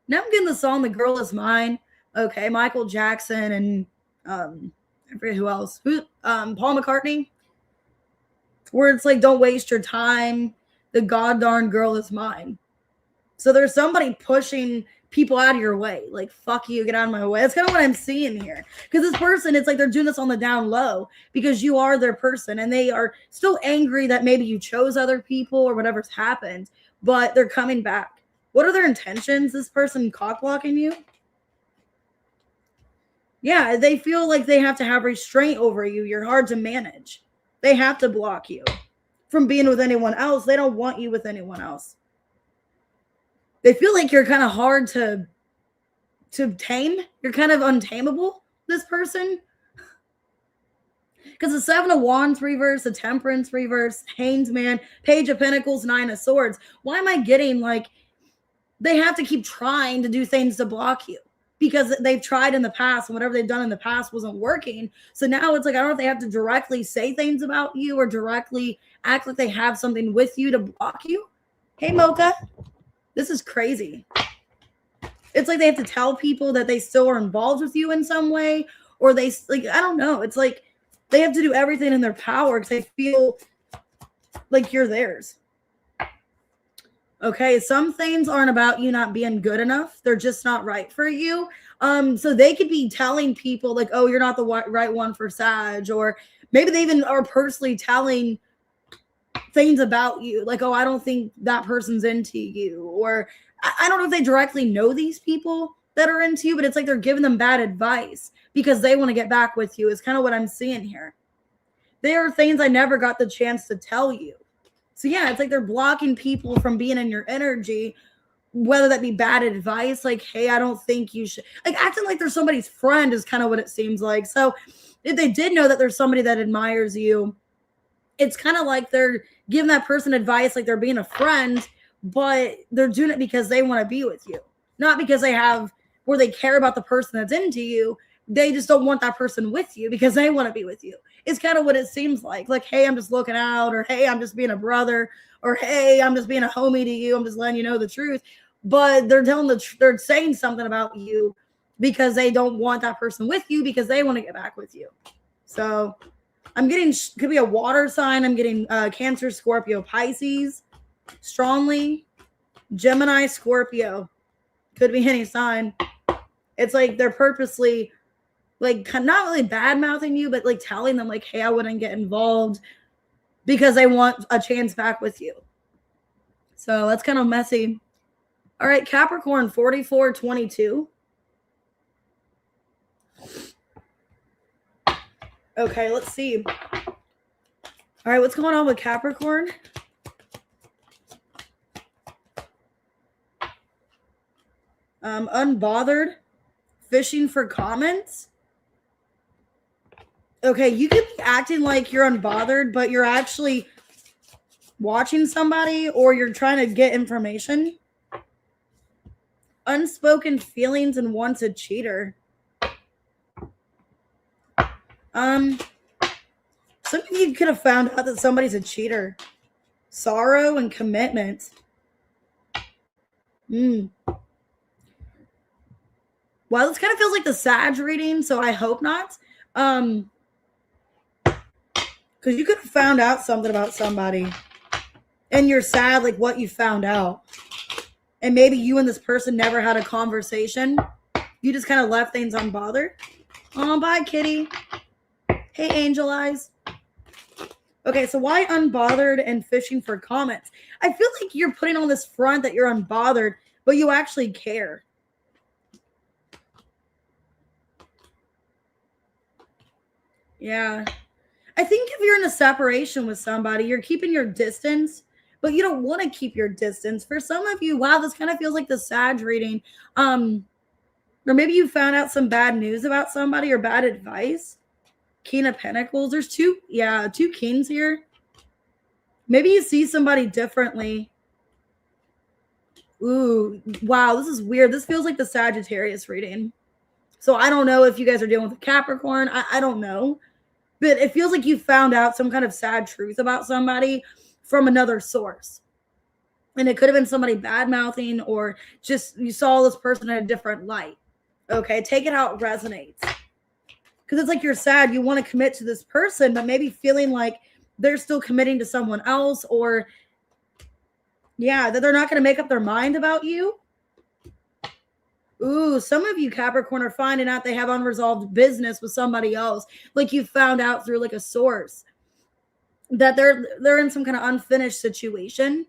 Now I'm getting the song The Girl Is Mine. Okay, Michael Jackson and I forget who else. Paul McCartney. Where it's like, don't waste your time. The god darn girl is mine. So there's somebody pushing people out of your way. Like, fuck you, get out of my way. That's kind of what I'm seeing here. Because this person, it's like they're doing this on the down low because you are their person. And they are still angry that maybe you chose other people or whatever's happened. But they're coming back. What are their intentions? This person cock blocking you? Yeah, they feel like they have to have restraint over you. You're hard to manage. They have to block you from being with anyone else. They don't want you with anyone else. They feel like you're kind of hard to tame. You're kind of untamable, this person. Because the Seven of Wands reverse, the Temperance reverse, Hanged Man, Page of Pentacles, Nine of Swords. Why am I getting like they have to keep trying to do things to block you? Because they've tried in the past and whatever they've done in the past wasn't working. So now it's like, I don't know if they have to directly say things about you or directly act like they have something with you to block you. Hey, Mocha. This is crazy. It's like they have to tell people that they still are involved with you in some way, or they, like, I don't know. It's like they have to do everything in their power because they feel like you're theirs. Okay, some things aren't about you not being good enough. They're just not right for you. So they could be telling people like, oh, you're not the right one for Sag, or maybe they even are personally telling things about you. Like, oh, I don't think that person's into you. Or I don't know if they directly know these people that are into you, but it's like they're giving them bad advice because they want to get back with you is kind of what I'm seeing here. There are things I never got the chance to tell you. So yeah, it's like they're blocking people from being in your energy, whether that be bad advice, like, hey, I don't think you should, like acting like they're somebody's friend is kind of what it seems like. So if they did know that there's somebody that admires you, it's kind of like they're giving that person advice like they're being a friend, but they're doing it because they want to be with you, not because they have where they care about the person that's into you. They just don't want that person with you because they want to be with you. It's kind of what it seems like. Like, hey, I'm just looking out, or hey, I'm just being a brother, or hey, I'm just being a homie to you. I'm just letting you know the truth. But they're they're saying something about you because they don't want that person with you because they want to get back with you. So I'm getting, could be a water sign. I'm getting Cancer, Scorpio, Pisces, strongly, Gemini, Scorpio. Could be any sign. It's like they're purposely like not really bad mouthing you, but like telling them like, hey, I wouldn't get involved because they want a chance back with you. So that's kind of messy. All right, Capricorn 4422. Okay, let's see. All right, what's going on with Capricorn? Unbothered, fishing for comments. Okay, you could be acting like you're unbothered, but you're actually watching somebody or you're trying to get information. Unspoken feelings and wants a cheater. Some of you could have found out that somebody's a cheater. Sorrow and commitment. Well, this kind of feels like the Sag reading, so I hope not. Because you could have found out something about somebody, and you're sad, like what you found out. And maybe you and this person never had a conversation. You just kind of left things unbothered. Oh, bye, kitty. Hey, Angel Eyes. Okay, so why unbothered and fishing for comments? I feel like you're putting on this front that you're unbothered, but you actually care. Yeah. I think if you're in a separation with somebody, you're keeping your distance, but you don't want to keep your distance. For some of you, wow, this kind of feels like the Sag reading. Or maybe you found out some bad news about somebody or bad advice. King of Pentacles. There's two kings here. Maybe you see somebody differently. Ooh, wow, this is weird. This feels like the Sagittarius reading. So I don't know if you guys are dealing with a Capricorn. I don't know. But it feels like you found out some kind of sad truth about somebody from another source. And it could have been somebody bad-mouthing, or just you saw this person in a different light. Okay, take it how it resonates. Because it's like you're sad. You want to commit to this person, but maybe feeling like they're still committing to someone else, or, yeah, that they're not going to make up their mind about you. Ooh, some of you Capricorn are finding out they have unresolved business with somebody else. Like you found out through like a source that they're in some kind of unfinished situation.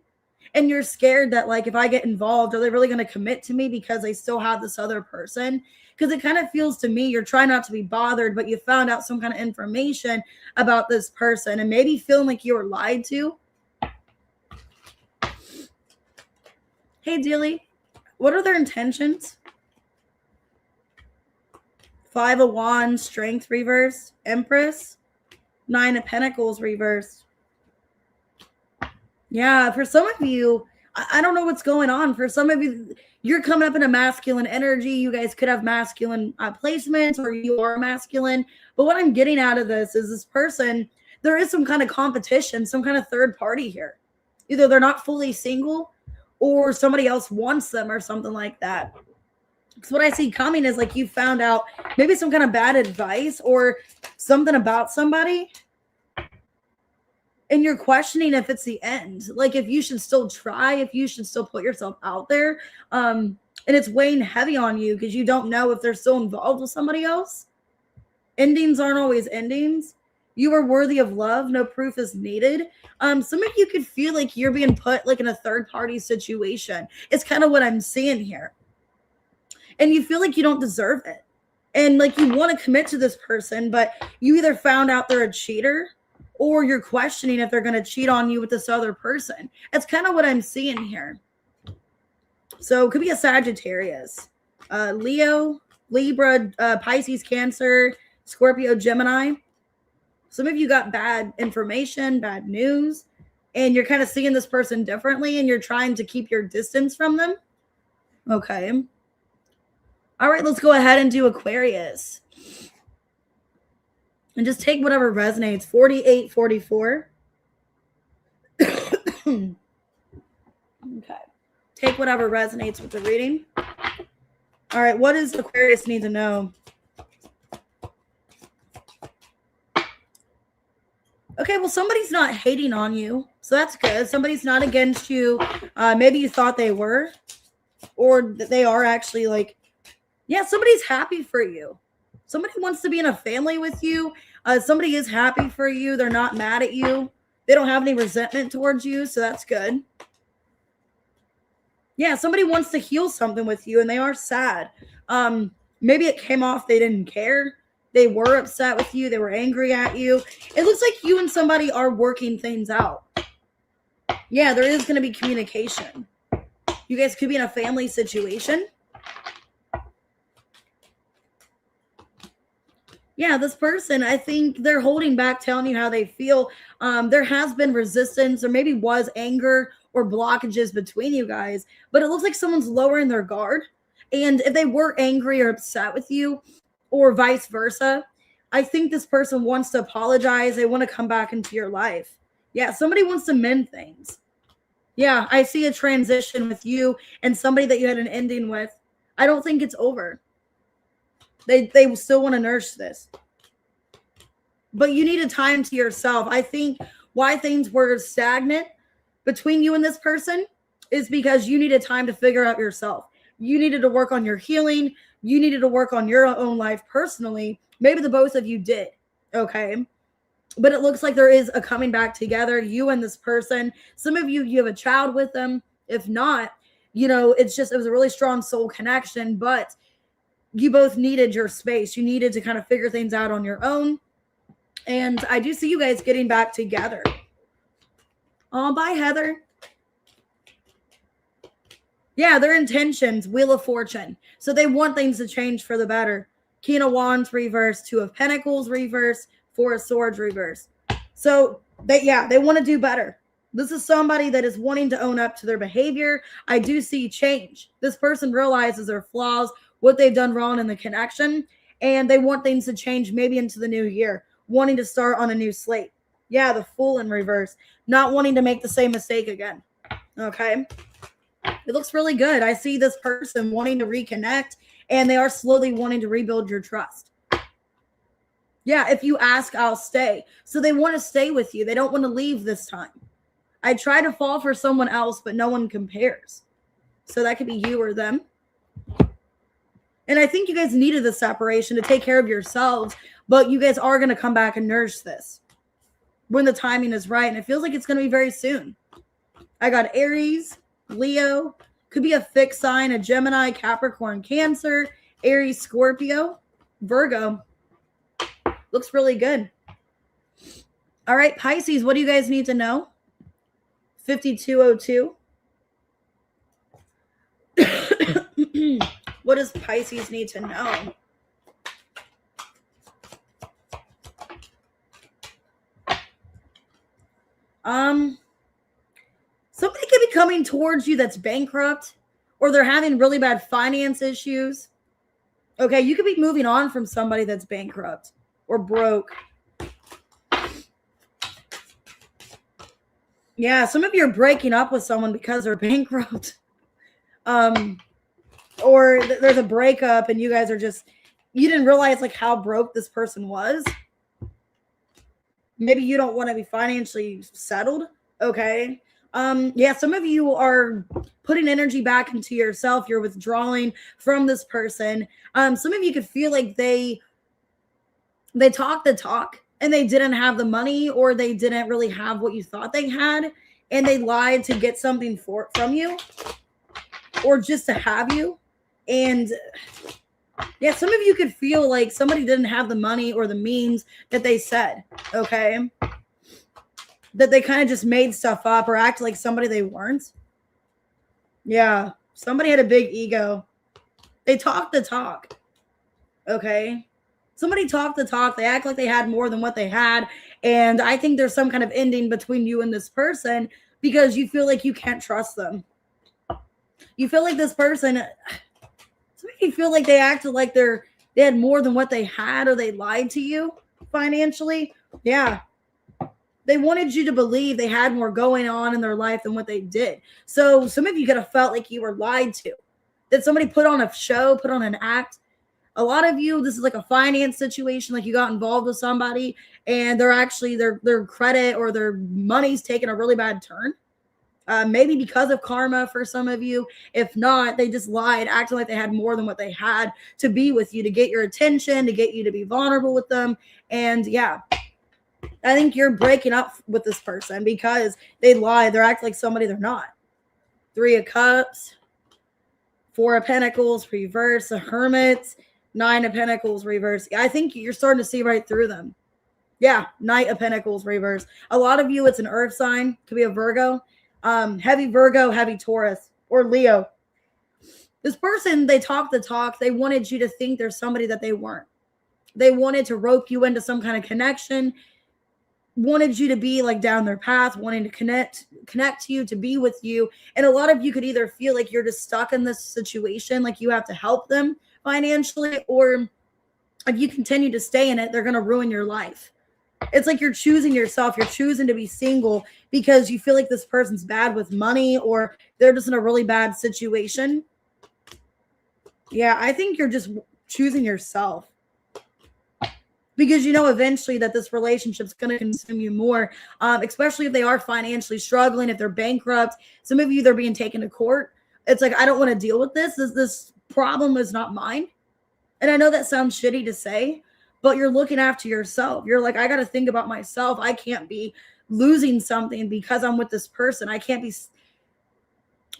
And you're scared that, like, if I get involved, are they really going to commit to me because they still have this other person? Because it kind of feels to me you're trying not to be bothered, but you found out some kind of information about this person and maybe feeling like you were lied to. Hey, Dealy, what are their intentions? 5 of Wands, Strength reverse, Empress, 9 of Pentacles reverse. Yeah, for some of you, I don't know what's going on. For some of you, you're coming up in a masculine energy. You guys could have masculine placements, or you are masculine. But what I'm getting out of this is this person, there is some kind of competition, some kind of third party here. Either they're not fully single, or somebody else wants them, or something like that. Because what I see coming is like you found out maybe some kind of bad advice or something about somebody, and you're questioning if it's the end. Like if you should still try, if you should still put yourself out there. And it's weighing heavy on you because you don't know if they're still involved with somebody else. Endings aren't always endings. You are worthy of love. No proof is needed. Some of you could feel like you're being put like in a third party situation. It's kind of what I'm seeing here. And you feel like you don't deserve it. And like you want to commit to this person, but you either found out they're a cheater, or you're questioning if they're going to cheat on you with this other person. It's kind of what I'm seeing here. So it could be a Sagittarius, Leo, Libra, Pisces, Cancer, Scorpio, Gemini. Some of you got bad information, bad news, and you're kind of seeing this person differently, and you're trying to keep your distance from them. Okay. All right, let's go ahead and do Aquarius. And just take whatever resonates. 48, 44. Okay. Take whatever resonates with the reading. All right, what does Aquarius need to know? Okay, well, somebody's not hating on you, so that's good. Somebody's not against you. Maybe you thought they were, or that they are actually like, yeah, somebody's happy for you. Somebody wants to be in a family with you. Somebody is happy for you. They're not mad at you. They don't have any resentment towards you, so that's good. Yeah, somebody wants to heal something with you, and they are sad. Maybe it came off they didn't care. They were upset with you. They were angry at you. It looks like you and somebody are working things out. Yeah, there is going to be communication. You guys could be in a family situation. Yeah, this person, I think they're holding back, telling you how they feel. There has been resistance, or maybe was anger or blockages between you guys, but it looks like someone's lowering their guard. And if they were angry or upset with you, or vice versa, I think this person wants to apologize. They want to come back into your life. Yeah, somebody wants to mend things. Yeah, I see a transition with you and somebody that you had an ending with. I don't think it's over. They still want to nurse this. But you need a time to yourself. I think why things were stagnant between you and this person is because you needed time to figure out yourself. You needed to work on your healing. You needed to work on your own life personally. Maybe the both of you did. Okay. But it looks like there is a coming back together, you and this person. Some of you have a child with them. If not, it was a really strong soul connection, but you both needed your space. You needed to kind of figure things out on your own. And I do see you guys getting back together. Oh, bye, Heather. Yeah, their intentions, Wheel of Fortune. So they want things to change for the better. King of Wands reverse, Two of Pentacles reverse, Four of Swords reverse. So they want to do better. This is somebody that is wanting to own up to their behavior. I do see change. This person realizes their flaws, what they've done wrong in the connection, and they want things to change maybe into the new year, wanting to start on a new slate. Yeah, the Fool in reverse, not wanting to make the same mistake again. Okay. It looks really good. I see this person wanting to reconnect, and they are slowly wanting to rebuild your trust. Yeah, if you ask, I'll stay. So they want to stay with you. They don't want to leave this time. I try to fall for someone else, but no one compares. So that could be you or them. And I think you guys needed the separation to take care of yourselves, but you guys are going to come back and nurse this when the timing is right. And it feels like it's going to be very soon. I got Aries, Leo, could be a fixed sign, a Gemini, Capricorn, Cancer, Aries, Scorpio, Virgo. Looks really good. All right, Pisces, what do you guys need to know? 5202. What does Pisces need to know? Somebody could be coming towards you that's bankrupt, or they're having really bad finance issues. Okay, you could be moving on from somebody that's bankrupt or broke. Yeah, some of you are breaking up with someone because they're bankrupt. Or there's a breakup and you guys are you didn't realize like how broke this person was. Maybe you don't want to be financially settled. Okay. Yeah, some of you are putting energy back into yourself. You're withdrawing from this person. Some of you could feel like they talk the talk and they didn't have the money, or they didn't really have what you thought they had, and they lied to get something from you, or just to have you. And yeah, some of you could feel like somebody didn't have the money or the means that they said. Okay. That they kind of just made stuff up or act like somebody they weren't. Yeah. Somebody had a big ego. They talk the talk. Okay. Somebody talked the talk. They act like they had more than what they had. And I think there's some kind of ending between you and this person because you feel like you can't trust them. You feel like this person, some of you feel like they acted like they had more than what they had, or they lied to you financially. Yeah. They wanted you to believe they had more going on in their life than what they did. So some of you could have felt like you were lied to, that somebody put on a show, put on an act. A lot of you, this is like a finance situation, like you got involved with somebody and they're actually, their credit or their money's taking a really bad turn. Maybe because of karma for some of you. If not, they just lied, acting like they had more than what they had to be with you, to get your attention, to get you to be vulnerable with them. And yeah, I think you're breaking up with this person because they lie. They're acting like somebody they're not. 3 of Cups, 4 of Pentacles, reverse, a Hermit, 9 of Pentacles, reverse. I think you're starting to see right through them. Yeah, Knight of Pentacles, reverse. A lot of you, it's an earth sign. Could be a Virgo. Heavy Virgo, heavy Taurus, or Leo. This person, they talk the talk. They wanted you to think there's somebody that they weren't. They wanted to rope you into some kind of connection, wanted you to be like down their path, wanting to connect to you, to be with you. And a lot of you could either feel like you're just stuck in this situation, like you have to help them financially, or if you continue to stay in it, they're going to ruin your life. It's like you're choosing yourself. You're choosing to be single because you feel like this person's bad with money or they're just in a really bad situation. Yeah, I think you're just choosing yourself because you know eventually that this relationship's going to consume you more, especially if they are financially struggling, if they're bankrupt. Some of you, they're being taken to court. It's like, I don't want to deal with this. This problem is not mine. And I know that sounds shitty to say, but you're looking after yourself. You're like, I got to think about myself. I can't be losing something because I'm with this person. I can't be.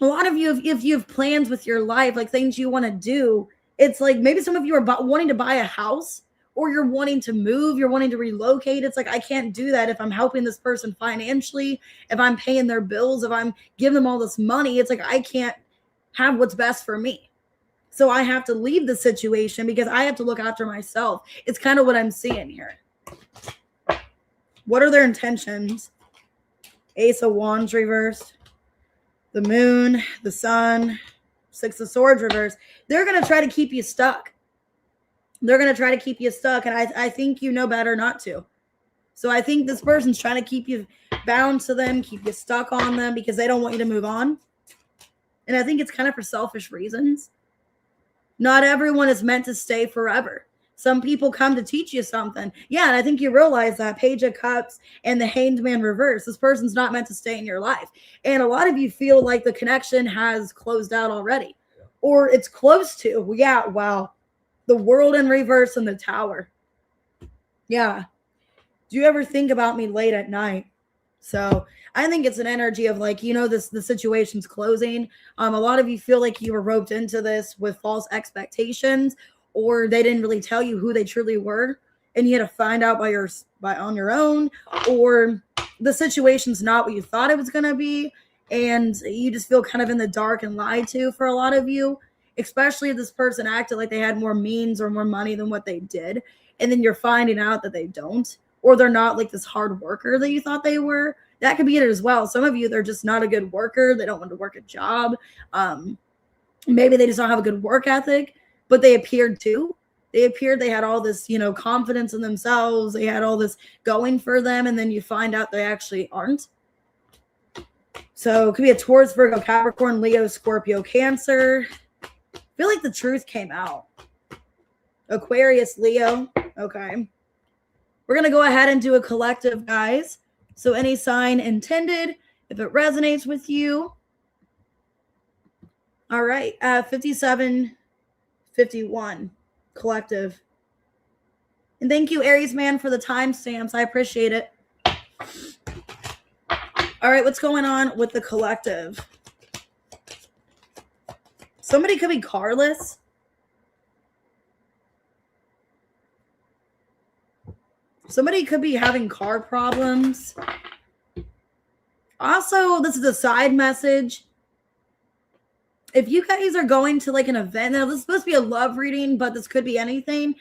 A lot of you, if you have plans with your life, like things you want to do, it's like maybe some of you are wanting to buy a house or you're wanting to move, you're wanting to relocate. It's like, I can't do that if I'm helping this person financially, if I'm paying their bills, if I'm giving them all this money. It's like, I can't have what's best for me. So I have to leave the situation because I have to look after myself. It's kind of what I'm seeing here. What are their intentions? Ace of Wands reversed. The moon, the sun, Six of Swords reversed. They're going to try to keep you stuck. They're going to try to keep you stuck. And I think you know better not to. So I think this person's trying to keep you bound to them, keep you stuck on them because they don't want you to move on. And I think it's kind of for selfish reasons. Not everyone is meant to stay forever. Some people come to teach you something. Yeah, and I think you realize that Page of Cups and the Hanged Man reverse. This person's not meant to stay in your life. And a lot of you feel like the connection has closed out already. Or it's close to. Yeah, wow. The World in reverse and the Tower. Yeah. Do you ever think about me late at night? So I think it's an energy of like, the situation's closing. A lot of you feel like you were roped into this with false expectations, or they didn't really tell you who they truly were, and you had to find out on your own, or the situation's not what you thought it was going to be, and you just feel kind of in the dark and lied to for a lot of you, especially if this person acted like they had more means or more money than what they did, and then you're finding out that they don't, or they're not like this hard worker that you thought they were. That could be it as well. Some of you, they're just not a good worker. They don't want to work a job. Maybe they just don't have a good work ethic, but they appeared to. They had all this, confidence in themselves. They had all this going for them, and then you find out they actually aren't. So it could be a Taurus, Virgo, Capricorn, Leo, Scorpio, Cancer. I feel like the truth came out. Aquarius, Leo. Okay. We're going to go ahead and do a collective, guys. So any sign intended, if it resonates with you. All right. 57, 51, collective. And thank you, Aries man, for the timestamps. I appreciate it. All right. What's going on with the collective? Somebody could be carless. Somebody could be having car problems. Also, this is a side message. If you guys are going to like an event, now this is supposed to be a love reading, but this could be anything.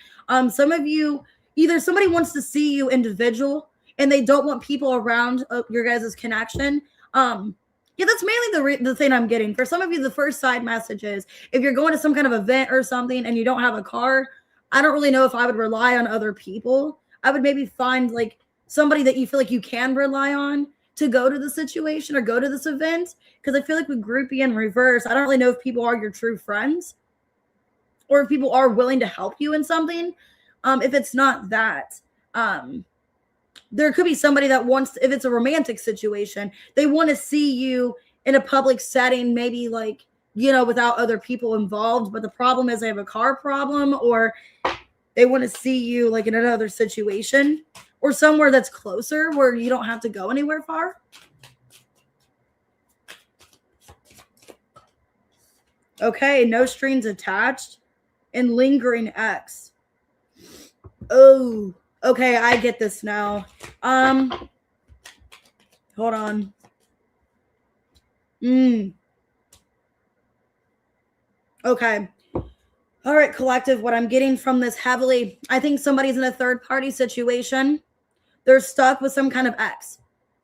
Some of you, either somebody wants to see you individual and they don't want people around your guys' connection. Yeah, that's mainly the thing I'm getting. For some of you, the first side message is if you're going to some kind of event or something and you don't have a car, I don't really know if I would rely on other people. I would maybe find like somebody that you feel like you can rely on to go to the situation or go to this event. Because I feel like with groupie in reverse, I don't really know if people are your true friends or if people are willing to help you in something. If it's not that, there could be somebody that wants, if it's a romantic situation, they want to see you in a public setting, maybe like, without other people involved. But the problem is they have a car problem, or they want to see you like in another situation or somewhere that's closer where you don't have to go anywhere far. Okay, no strings attached and lingering X. Oh, okay, I get this now. Hold on. Okay. All right, collective, what I'm getting from this heavily, I think somebody's in a third-party situation. They're stuck with some kind of ex.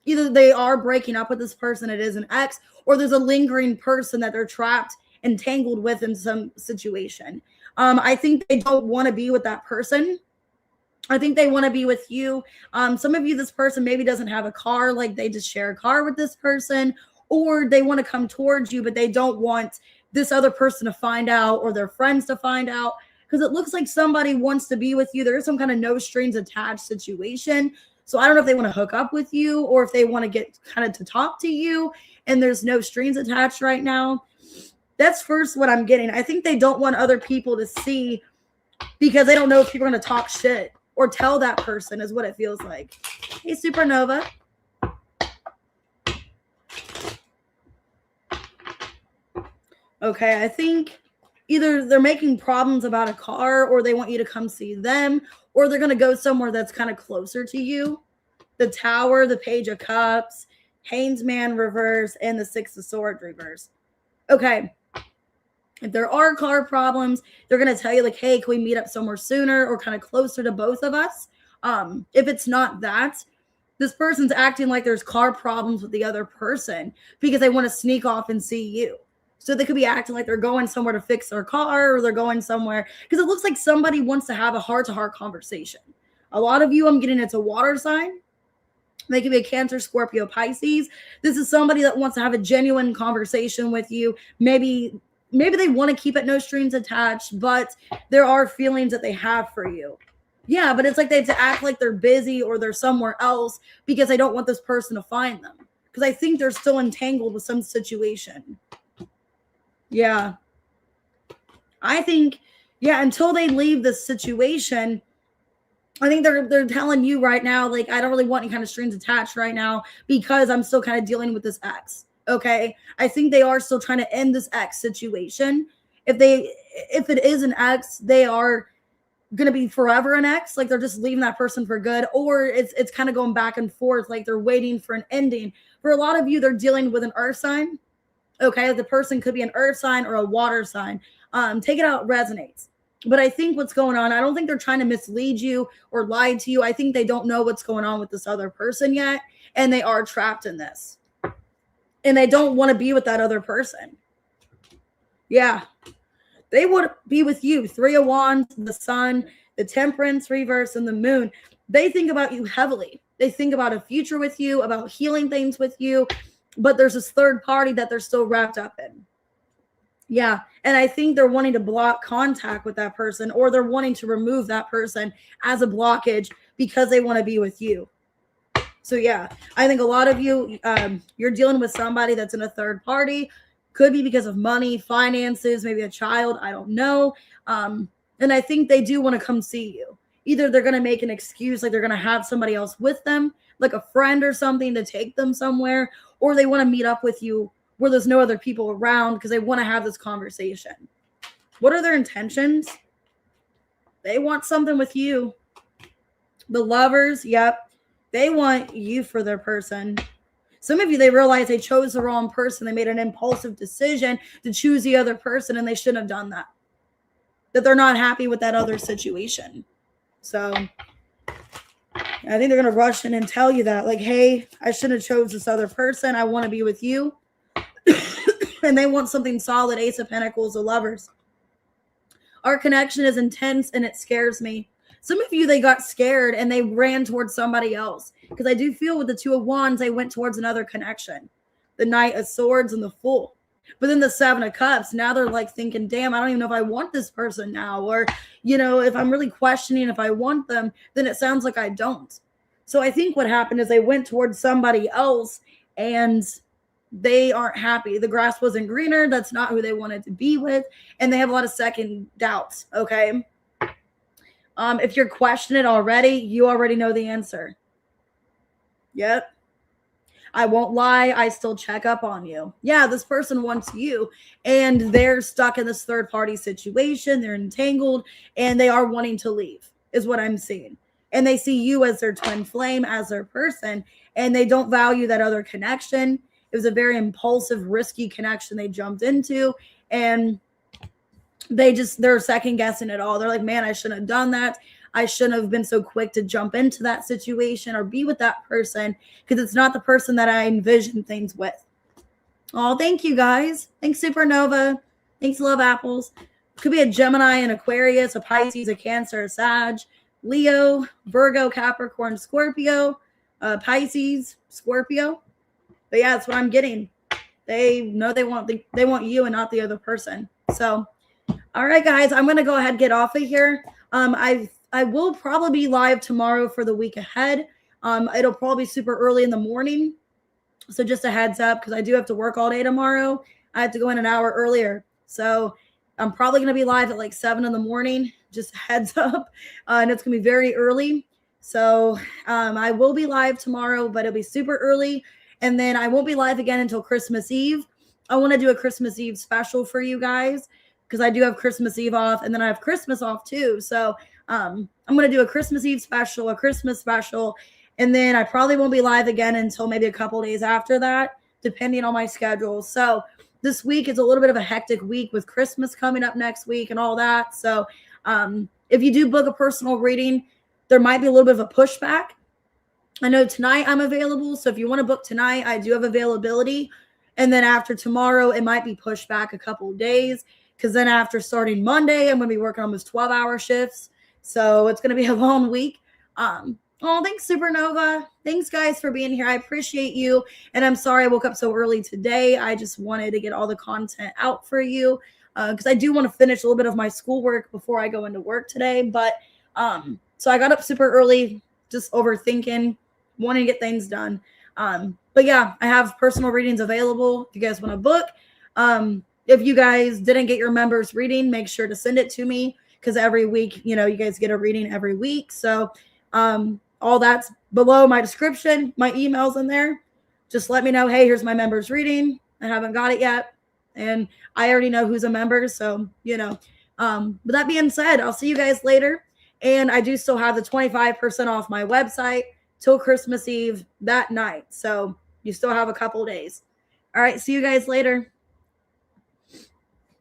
Either they are breaking up with this person, it is an ex, or there's a lingering person that they're trapped, entangled with in some situation. I think they don't want to be with that person. I think they want to be with you. Some of you, this person maybe doesn't have a car, like they just share a car with this person, or they want to come towards you, but they don't want this other person to find out or their friends to find out, because it looks like somebody wants to be with you. There is some kind of no strings attached situation. So I don't know if they want to hook up with you or if they want to get kind of to talk to you and there's no strings attached right now. That's first what I'm getting. I think they don't want other people to see because they don't know if people are going to talk shit or tell that person, is what it feels like. Hey, Supernova. Okay, I think either they're making problems about a car or they want you to come see them, or they're going to go somewhere that's kind of closer to you. The Tower, the Page of Cups, Hanged Man reverse, and the Six of Swords reverse. Okay. If there are car problems, they're going to tell you like, hey, can we meet up somewhere sooner or kind of closer to both of us? If it's not that, this person's acting like there's car problems with the other person because they want to sneak off and see you. So they could be acting like they're going somewhere to fix their car or they're going somewhere because it looks like somebody wants to have a heart-to-heart conversation. A lot of you, I'm getting it's a water sign. They could be a Cancer, Scorpio, Pisces. This is somebody that wants to have a genuine conversation with you. Maybe they want to keep it no strings attached, but there are feelings that they have for you. Yeah, but it's like they have to act like they're busy or they're somewhere else because they don't want this person to find them. Because I think they're still entangled with some situation. Yeah. I think, until they leave this situation, I think they're telling you right now, like, I don't really want any kind of strings attached right now because I'm still kind of dealing with this ex. Okay. I think they are still trying to end this ex situation. If it is an ex, they are going to be forever an ex. Like they're just leaving that person for good, or it's kind of going back and forth. Like they're waiting for an ending. For a lot of you, they're dealing with an earth sign. Okay. The person could be an earth sign or a water sign. Take it out, resonates. But I think what's going on, I don't think they're trying to mislead you or lie to you. I think they don't know what's going on with this other person yet. And they are trapped in this. And they don't want to be with that other person. Yeah. They want to be with you. 3 of Wands, the Sun, the Temperance reverse, and the Moon. They think about you heavily. They think about a future with you, about healing things with you. But there's this third party that they're still wrapped up in. Yeah. And I think they're wanting to block contact with that person, or they're wanting to remove that person as a blockage because they want to be with you. So yeah, I think a lot of you, you're dealing with somebody that's in a third party. Could be because of money, finances, maybe a child. I don't know. And I think they do want to come see you. Either they're going to make an excuse, like they're going to have somebody else with them, like a friend or something to take them somewhere, or they want to meet up with you where there's no other people around because they want to have this conversation. What are their intentions? They want something with you. The Lovers, yep. They want you for their person. Some of you, they realize they chose the wrong person. They made an impulsive decision to choose the other person, and they shouldn't have done that. That they're not happy with that other situation. So I think they're going to rush in and tell you that, like, hey, I shouldn't have chose this other person. I want to be with you. And they want something solid. Ace of Pentacles, the Lovers. Our connection is intense and it scares me. Some of you, they got scared and they ran towards somebody else. Because I do feel with the 2 of Wands, they went towards another connection. The Knight of Swords and the Fool. But then the 7 of Cups, now they're like thinking, damn, I don't even know if I want this person now. Or, if I'm really questioning if I want them, then it sounds like I don't. So I think what happened is they went towards somebody else and they aren't happy. The grass wasn't greener. That's not who they wanted to be with. And they have a lot of second doubts. Okay. If you're questioning it already, you already know the answer. Yep. I won't lie. I still check up on you. Yeah, this person wants you and they're stuck in this third party situation. They're entangled and they are wanting to leave is what I'm seeing. And they see you as their twin flame, as their person, and they don't value that other connection. It was a very impulsive, risky connection they jumped into, and they're second guessing it all. They're like, man, I shouldn't have done that. I shouldn't have been so quick to jump into that situation or be with that person because it's not the person that I envisioned things with. Oh, thank you guys. Thanks, Supernova. Thanks, Love Apples. Could be a Gemini, an Aquarius, a Pisces, a Cancer, a Sag, Leo, Virgo, Capricorn, Scorpio, Pisces, Scorpio. But yeah, that's what I'm getting. They know they want you and not the other person. So, all right, guys, I'm gonna go ahead and get off of here. I will probably be live tomorrow for the week ahead. It'll probably be super early in the morning. So just a heads up, because I do have to work all day tomorrow. I have to go in an hour earlier. So I'm probably going to be live at like 7 in the morning. Just a heads up. And it's going to be very early. So I will be live tomorrow, but it'll be super early. And then I won't be live again until Christmas Eve. I want to do a Christmas Eve special for you guys because I do have Christmas Eve off. And then I have Christmas off too. So I'm going to do a Christmas Eve special, a Christmas special. And then I probably won't be live again until maybe a couple days after that, depending on my schedule. So this week is a little bit of a hectic week with Christmas coming up next week and all that. So if you do book a personal reading, there might be a little bit of a pushback. I know tonight I'm available. So if you want to book tonight, I do have availability. And then after tomorrow, it might be pushed back a couple of days. Because then after starting Monday, I'm going to be working almost 12-hour shifts. So it's going to be a long week. Oh, thanks, Supernova. Thanks, guys, for being here. I appreciate you. And I'm sorry I woke up so early today. I just wanted to get all the content out for you because I do want to finish a little bit of my schoolwork before I go into work today. But so I got up super early, just overthinking, wanting to get things done. But yeah, I have personal readings available if you guys want to book. If you guys didn't get your members reading, make sure to send it to me because every week, you guys get a reading every week. So all that's below my description, my email's in there. Just let me know, hey, here's my members reading. I haven't got it yet. And I already know who's a member. So, but that being said, I'll see you guys later. And I do still have the 25% off my website till Christmas Eve that night. So you still have a couple days. All right. See you guys later.